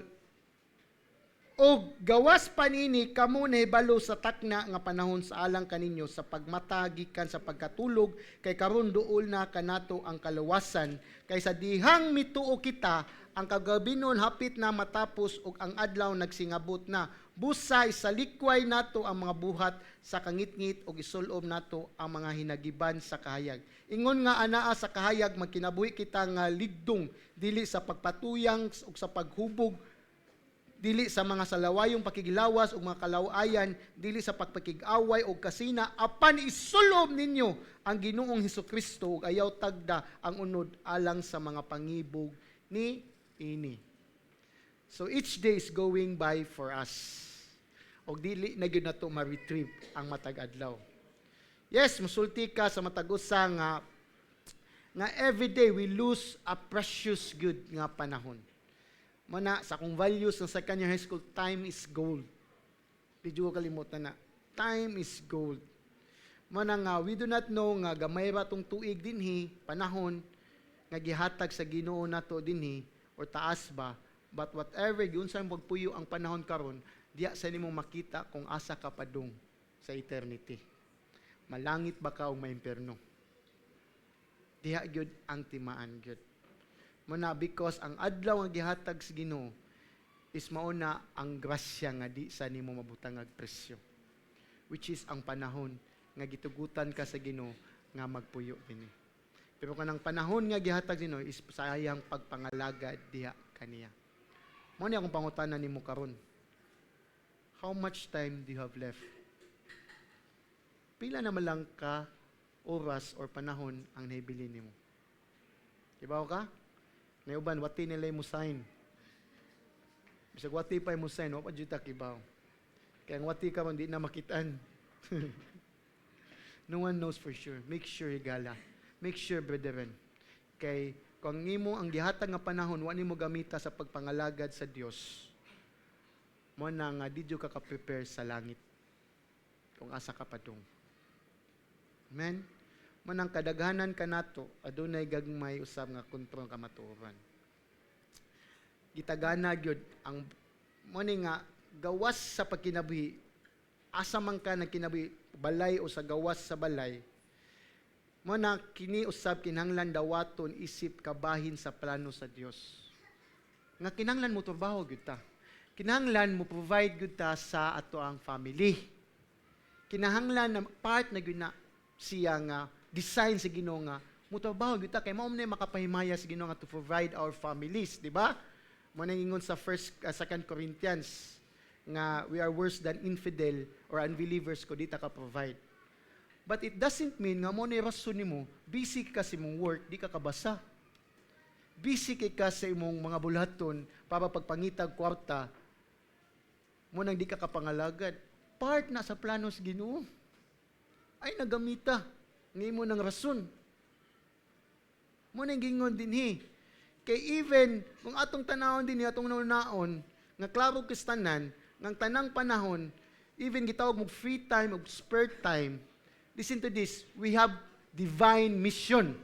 og gawas panini kamo nahibalo sa takna nga panahon sa alang kaninyo sa pagmatagikan sa pagkatulog kay karon duol na kanato ang kaluwasan kaysa dihang mituo kita ang kagabinon hapit na matapos ug ang adlaw nagsingabot na busay sa likway nato ang mga buhat sa kangitngit ug isulob nato ang mga hinagiban sa kahayag. Ingon nga anaa sa kahayag magkinabuhi kita nga ligdong dili sa pagpatuyang ug sa paghubog, dili sa mga salawayong pakigilawas ug mga kalawayan, dili sa pagpakig-away ug kasina, apan isulob ninyo ang Ginoong Hesukristo ug ayaw tagda ang unod alang sa mga pangibog ni ini. So each day is going by for us. Og dili na gyud nato ma-retrieve ang matag adlaw. Yes, musulti ka sa matag usa nga every day we lose a precious good nga panahon. Mana sa akong values ng second year high school, time is gold. Di ko kalimutan na. Time is gold. Mana nga, we do not know nga gamay ra tong tuig dinhi, panahon, nga gihatag sa Ginoo nato dinhi, or taas ba, but whatever, yun sa pagpuyo ang panahon karon, diya sa nimo makita kung asa ka padung sa eternity. Malangit ba ka o maimperno? Diya gyud ang timaan gyud. Muna because ang adlaw nga gihatag sa Ginoo is mauna ang grasya nga di sa nimo mabutang ag presyo, which is ang panahon nga gitugutan ka sa Ginoo nga magpuyo kini. Pero kanang panahon nga gihatag Ginoo is sayang pagpangalagad diha kaniya. Mao ni akong pangutanan nimo karon. How much time do you have left? Pila naman lang ka oras or panahon ang nahibili nimo? Diba ka? Nayuban, wati nila mo sign. Bisag wati pa mo sign, wapa juta kibaw. Kaya ang wati ka di na makitaan. No one knows for sure. Make sure higala. Make sure, brethren. Kay kung nimo ang gihatag nga panahon, wa nimo gamita sa pagpangalagad sa Dios. Mo na nga didyo ka ka-prepare sa langit. Kung asa ka padung. Amen? Manang kadaghanan ka nato, adunay gagmay usab nga kontrol kamatuoran. Gitagana gyud ang mo ni nga gawas sa pagkinabuhi, asa man ka nagkinabuhi, balay o sa gawas sa balay. Mo na kini usab kinahanglan dawaton isip kabahin sa plano sa Dios. Nga kinahanglan mo trabaho gyud ta. Kinahanglan mo provide gyud ta sa ato ang family. Kinahanglan na part na gyud na siya nga design sa Ginoo nga mutabaho gyud ta kay mao man makapahimaya sa Ginoo nga to provide our families, di ba? Mo nang ingon sa 2 Corinthians nga we are worse than infidel or unbelievers ko di ta ka provide. But it doesn't mean nga mo ni rason nimo busy ka sa imong work, di ka kabasa. Busy ka sa imong mga bulaton para pagpangitag kwarta mo nang di ka kapangalagad. Part na sa plano sa Ginoo. Ay nagamita ngimo ng rason. Mo nang gingon dinhi. Kay even, kung atong tanawon din, atong naon, nga klaro kristanan, ng tanang panahon, even gitawag mo free time o spare time, listen to this, we have divine mission.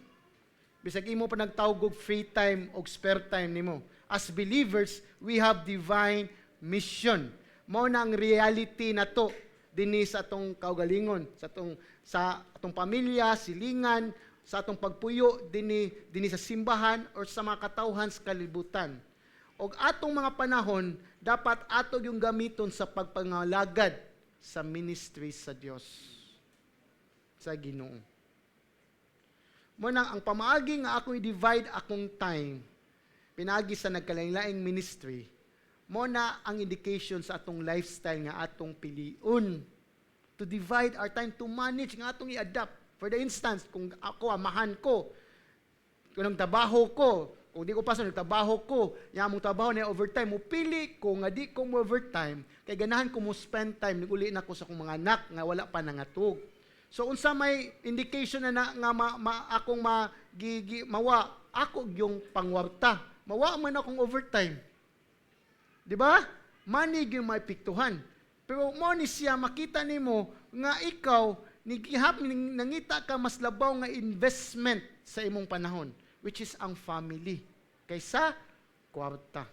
Bisag imo pa nagtawag og free time o spare time nimo. As believers, we have divine mission. Mao na ang reality na to dinhi sa atong kaugalingon, sa atong pamilya, silingan, sa atong pagpuyo dinhi sa simbahan or sa mga katawhan sa kalibutan. Og atong mga panahon dapat ato yung gamiton sa pagpangalagad sa ministry sa Dios, sa Ginoo. Mo nang ang pamaagi nga ako i-divide akong time pinagi sa nagkalain-laing ministry, mo na ang indication sa atong lifestyle nga atong piliun to divide our time, to manage nga atong i-adapt. For the instance, kung ako amahan ko, kung nagtrabaho ko, kung di ko pasok nagtrabaho ko, yung among trabaho na overtime, mupili ko nga di ko mo overtime, kay ganahan ko mo spend time, naguli na ko sa akong mga anak nga wala pa nangatog. So unsa may indication na nga akong mawa, ako yung pangwarta. Mawa man akong overtime. Di ba? Money yung may piktuhan. Pero mo ni siya, makita nimo nga ikaw, nangita ka mas labaw nga investment sa imong panahon, which is ang family, kaysa kwarta.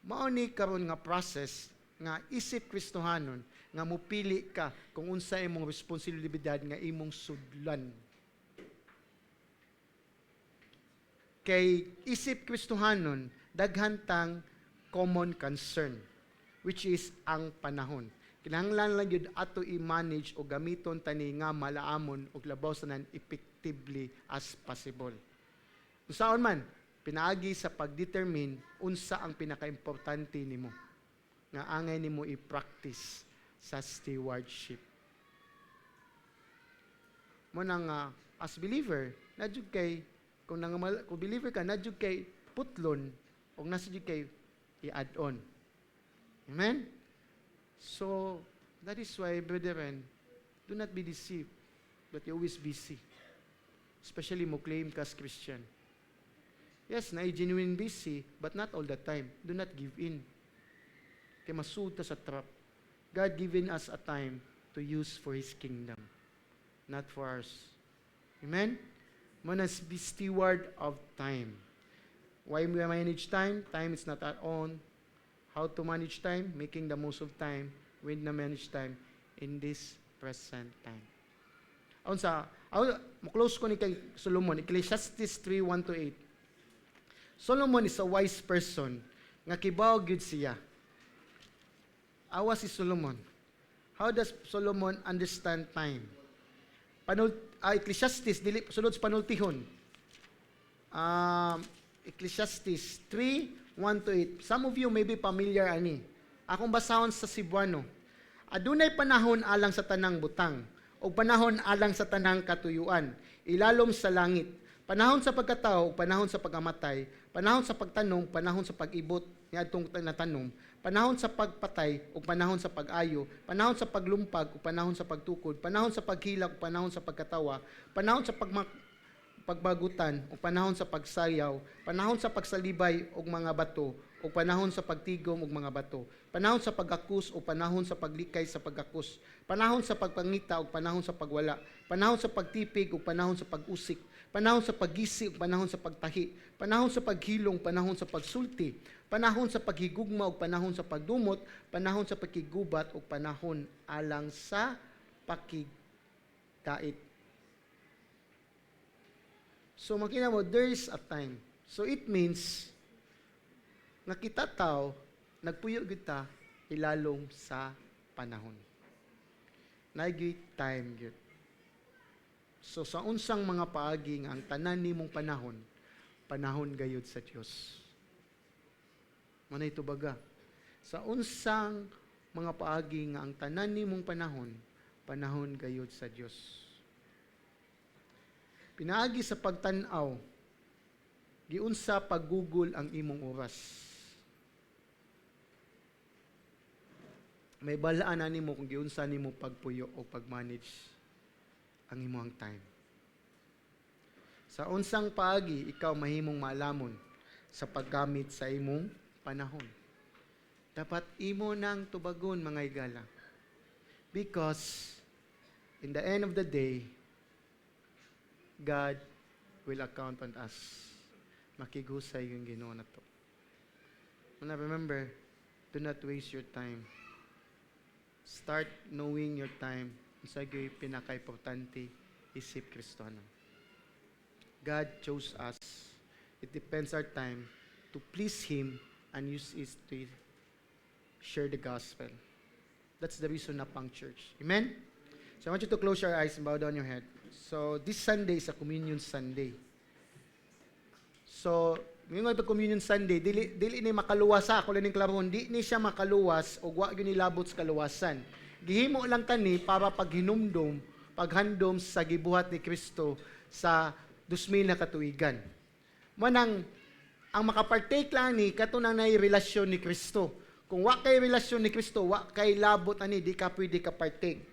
Mao ni karon nga process nga isip Kristohanon nga mupili ka kung unsa imong responsibilidad nga imong sudlan. Kay isip Kristohanon daghantang common concern, which is ang panahon. Kinahanglan lang yun ato i-manage o gamiton tani nga malaamon o labaw sanan effectively as possible. Unsaon man, pinaagi sa pagdetermine unsa ang pinaka-importante nimo nga angay nimo i-practice sa stewardship. Mo nang as believer, nadjud kay kung believer ka, nadjud kay putlon o nasjud kay i-add on. Amen? So, that is why, brethren, do not be deceived, but you always busy. Especially mo claim ka as Christian. Yes, genuine busy, but not all the time. Do not give in. Kaya masud ta sa trap. God given us a time to use for His kingdom, not for ours. Amen? Must be steward of time. Why we manage time? Time is not our own. How to manage time? Making the most of time. When na manage time in this present time. Close ko ni kay Solomon, Ecclesiastes 3:1-8. Solomon is a wise person, nga kibaw gyud siya. Awa si Solomon. How does Solomon understand time? Ecclesiastes, sulod sa panultihon. Ecclesiastes 3:1-8. Some of you may be familiar ani. Akong basahon sa Cebuano. Adunay panahon alang sa tanang butang, o panahon alang sa tanang katuyuan, ilalom sa langit. Panahon sa pagkatao, panahon sa pagamatay, panahon sa pagtanom, panahon sa pag-ibot niadtong natanom, panahon sa pagpatay, o panahon sa pag-ayo, panahon sa paglumpag, o panahon sa pagtukod, panahon sa paghilak, o panahon sa pagkatawa, panahon sa pagbagutan, o panahon sa pagsayaw, panahon sa pagsalibay og mga bato, o panahon sa pagtigom og mga bato, panahon sa pagakus o panahon sa paglikay sa pagakus, panahon sa pagpangita o panahon sa pagwala, panahon sa pagtipig o panahon sa pag-usik, panahon sa paggisi o panahon sa pagtahi, panahon sa paghilong, panahon sa pagsulti, panahon sa paghigugma o panahon sa pagdumot, panahon sa pakigubat o panahon alang sa pakigkait. So makita mo, there is a time. So it means nga kita tao, nagpuyo kita ilalom sa panahon. Nagay time gyud. So sa unsang mga paagi nga ang tanan nimong panahon, panahon gayud sa Dios. Manay ito baga. Sa unsang mga paagi nga ang tanan nimong panahon, panahon gayud sa Dios. Pinaagi sa pagtan-aw, giunsa paggugol ang imong oras. May balaan na nimo kung giunsa nimo pagpuyo o pagmanage ang imong time. Sa unsang paagi, ikaw mahimong maalamon sa paggamit sa imong panahon. Dapat imo nang tubagon mga higala. Because in the end of the day, God will account on us. Makigusay yung Ginoo na to. Now remember, do not waste your time. Start knowing your time. Sa gayon pinaka-importante, isip Kristiyano. God chose us. It depends our time to please Him and use it to share the gospel. That's the reason na pang church. Amen? So I want you to close your eyes and bow down your head. So this Sunday is a communion Sunday. So, ngayon pag communion Sunday, dili ni makaluwas ako lang ng klaron, di ni siya makaluwas o wa gyud nilabot sa kaluwasan. Gihimo lang kani para paghinumdom, paghandom sa gibuhat ni Kristo sa 2000 na katuigan. Manang ang makapartake lang ni katunang nay relasyon ni Kristo. Kung wa kay relasyon ni Kristo, wa kay labot ani di ka pwede ka partake.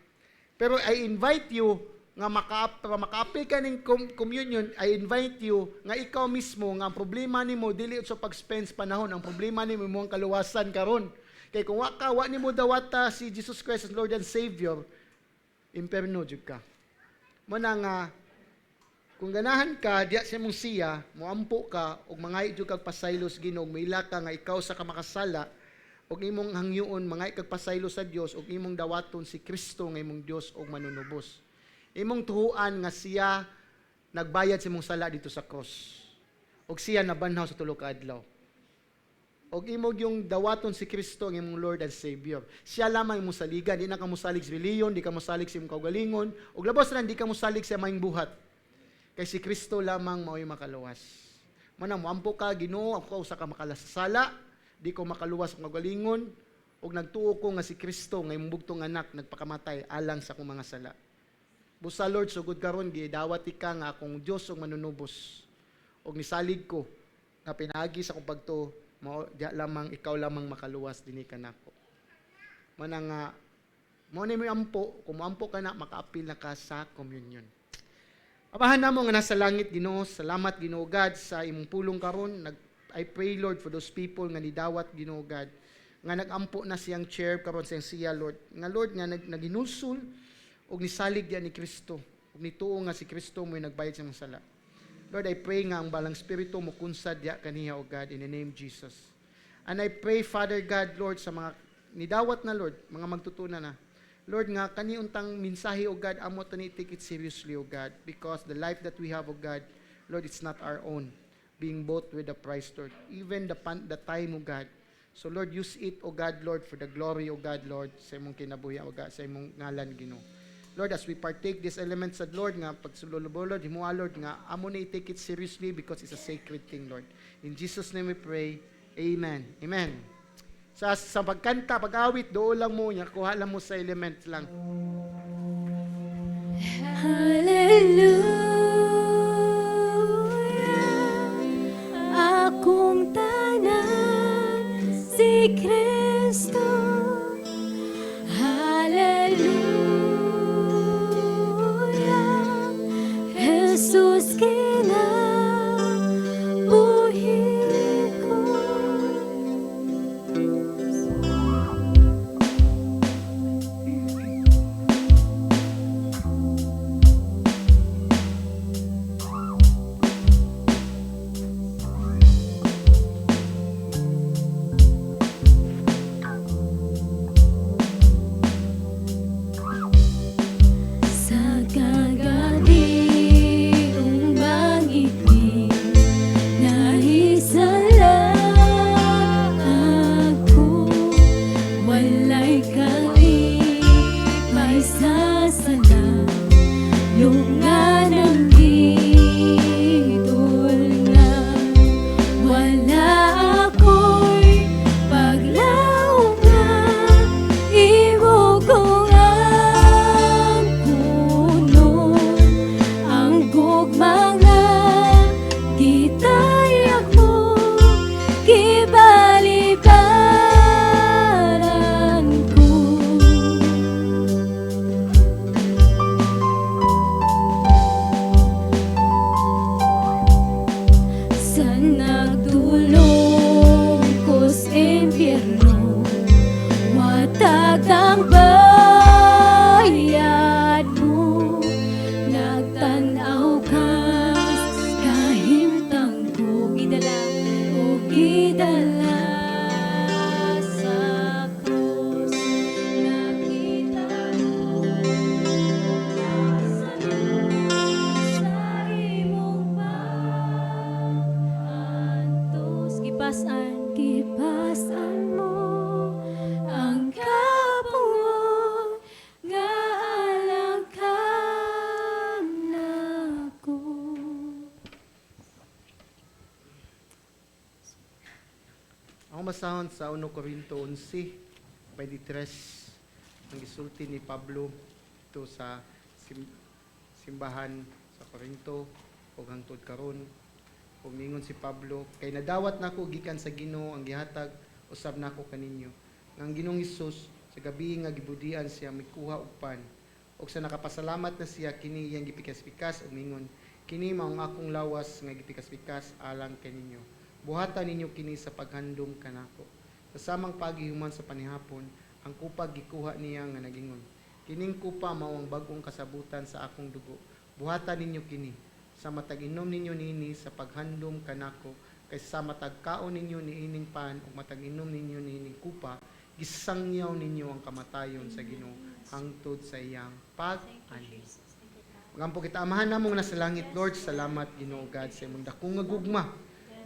Pero I invite you nga maka-apply ka ng communion, I invite you nga ikaw mismo nga ang problema nimo dili sa pag-spend panahon, ang problema nimo mo ang kaluwasan karon. Kay kung wa nimo dawata si Jesus Christ as Lord and Savior, imperno jud ka. Muna nga kung ganahan ka diya sa imong siya, moampo ka ug mangay jud kag pasaylos Ginoo, mila ka nga ikaw sa kamakasala ug imong hangyoon mangay kag pasaylo sa Dios ug imong dawaton si Kristo nga imong Dios ug manunubos. Imong tuhuan nga siya nagbayad sa imong sala dito sa cross. Ug siya nabanhaw sa tulo ka adlaw. Og imong yung dawaton si Kristo ang imong Lord and Savior. Siya lamang imong saligan, di na ka mosalig sa reliyon, di ka mosalig sa imong kaugalingon, ug labos na di ka mosalig sa maing buhat. Kay si Kristo lamang mao'y makaluwas. Manang moampo ka Ginoo, ako usa ka makalasala, di ko makaluwas sa kaugalingon, ug nagtuo ko nga si Kristo nga imong bugtong anak nagpakamatay alang sa akong mga sala. Busa Lord, sugod karon gidawat ka nga akong Dios ug manunubos. Og nisalig ko nga pinaagi sa akong pagtuo, mao diya lamang ikaw lamang makaluwas dinhi kanako. Manang nga mo ni mo ampo, kung moampo ka na makaapil na ka sa communion. Abahan namo nga nasa langit Ginoo, salamat Ginoo God sa imong pulong karon. I pray Lord for those people nga nidawat Ginoo God nga nagampo na siyang chair karon sa siya Lord. Nga Lord nga naginulsol og nisalig diya ni Kristo. Ug nituo nga si Kristo mo'y nagbayad sa imong sala. Lord, I pray nga ang balang spirito mo kunsad diya kaniya o God in the name of Jesus. And I pray Father God, Lord, sa mga nidawat na Lord, mga magtutunan na. Lord nga kani untang mensahe o God, amo tani take it seriously o God, because the life that we have o God, Lord, it's not our own, being bought with a price, Lord. Even the time o God. So Lord, use it o God, Lord, for the glory o God, Lord, sa imong kinabuhi o God, sa imong ngalan Ginoo. Lord, as we partake these elements at Lord, nga pagsulolo, Lord, himuha, Lord, nga amo na take it seriously because it's a sacred thing, Lord. In Jesus' name we pray, Amen. Amen. Sa pagkanta, pag-awit, doon lang mo niya, kuha lang mo sa element lang. Hallelujah, akong tanan si Kristo. Hallelujah, Jesus kinabuhi ko. Sa kagabiong bangiti, nahisala ako, walay kalipay sa sala, lungan ang gitulngan, wala ako'y paglaungan, imo ko ang puno, ang gugmanga, kitay ako, kibalibaran ko. masahon sa 1 Corinto 11:23 ang gisulti ni Pablo ito sa simbahan sa Corinto ug hangtod karon. Ug mingon si Pablo, kay nadawat nako gikan sa Ginoo ang gihatag usab nako kaninyo. Nga ang Ginoong Hesus sa gabi nga gibudian siya mikuha og pan. Ug sa nakapasalamat na siya kini iyang gipikas-pikas ug mingon, kini maong akong lawas nga gipikas-pikas alang kaninyo. Buhatan ninyo kini sa paghandom kanako. Sa samang paghihuman sa panihapon, ang kupa gikuha niya nga nagingon, kining kupa mao ang bag-ong kasabutan sa akong dugo. Buhatan ninyo kini sa matag-inom ninyo nini sa paghandom kanako, kay sa matagkaon ninyo niining pan ug matag-inom ninyo niining kupa, gisangyaw ninyo ang kamatayon sa Ginoo hangtod sa iyang pag-ani. Magampo kita amahan namong nasa langit, Lord, salamat Ginoo God sa imong dakong nga gugma.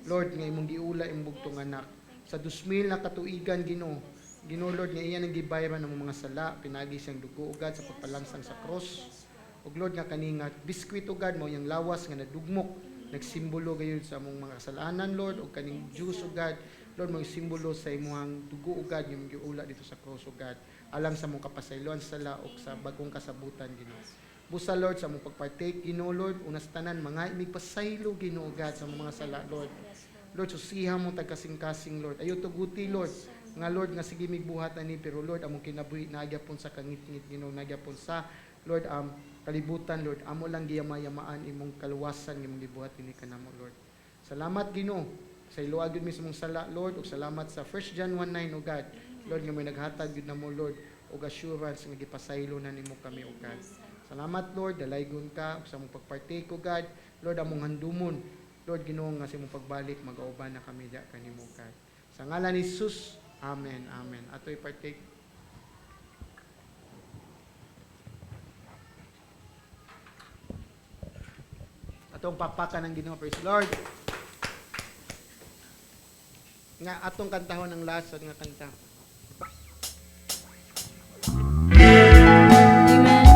Lord, nga imong giula imong bugtong anak sa 2000 na katuigan, Ginoo. Ginoo, Lord, nga iya nang gibayran ng mga sala, pinagi siyang dugo, O God, sa pagpalangsang sa cross. O Lord, nga kaninga biskwit, O God, mo yung lawas nga nadugmok, nagsimbolo gayon sa among mga kasalanan, Lord, o kaning juice, O God, Lord, mo simbolo sa imuhang dugo, O God, yung giula dito sa cross, O God, alang sa mong kapasayloan sala o sa bagong kasabutan, Ginoo. Busa, Lord, sa mong pagpartake, Ginoo, Lord, unas tanan, mga imig pasaylo, Ginoo, God, sa mga sala, Lord. Lord, susiha mo tagkasing-kasing, Lord. Ayaw tuguti, Lord. Nga, Lord, nga sige migbuhatan ni, pero Lord, among kinabuhi, nagyapon sa kangit-ngit, Ginoo, nagyapon sa, Lord, kalibutan, Lord. Amo lang giyama-yamaan imong kaluwasan, imong gibuhatin ni kanamo, Lord. Salamat, Ginoo, sa iluag yun mismong sala, Lord, ug salamat sa 1 John 1:9, O God. Lord, nga may naghatag yun na mo, Lord, ug assurance nga gipasaylo na nimo kami, O God. Salamat, Lord, dalaygon ka ug sa mong pagpartake, O God. Lord, among handumon, Lord, Ginoo, nga sa imong pagbalik, mag-auban na kami diya kanimo, God. Sa ngalan ni Jesus, amen, amen. Ato'y partake. Atong papakan ng Ginoo, praise the Lord. Nga atong kantahon ng last nga kanta. Amen.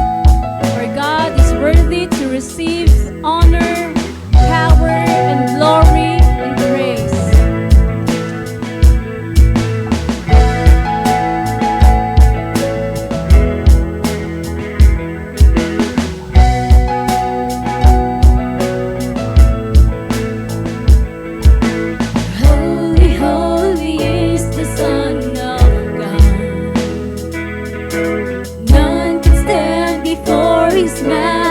For God is worthy to receive honor, power, and glory and praise. Holy, holy is the Son of God. None can stand before His majesty.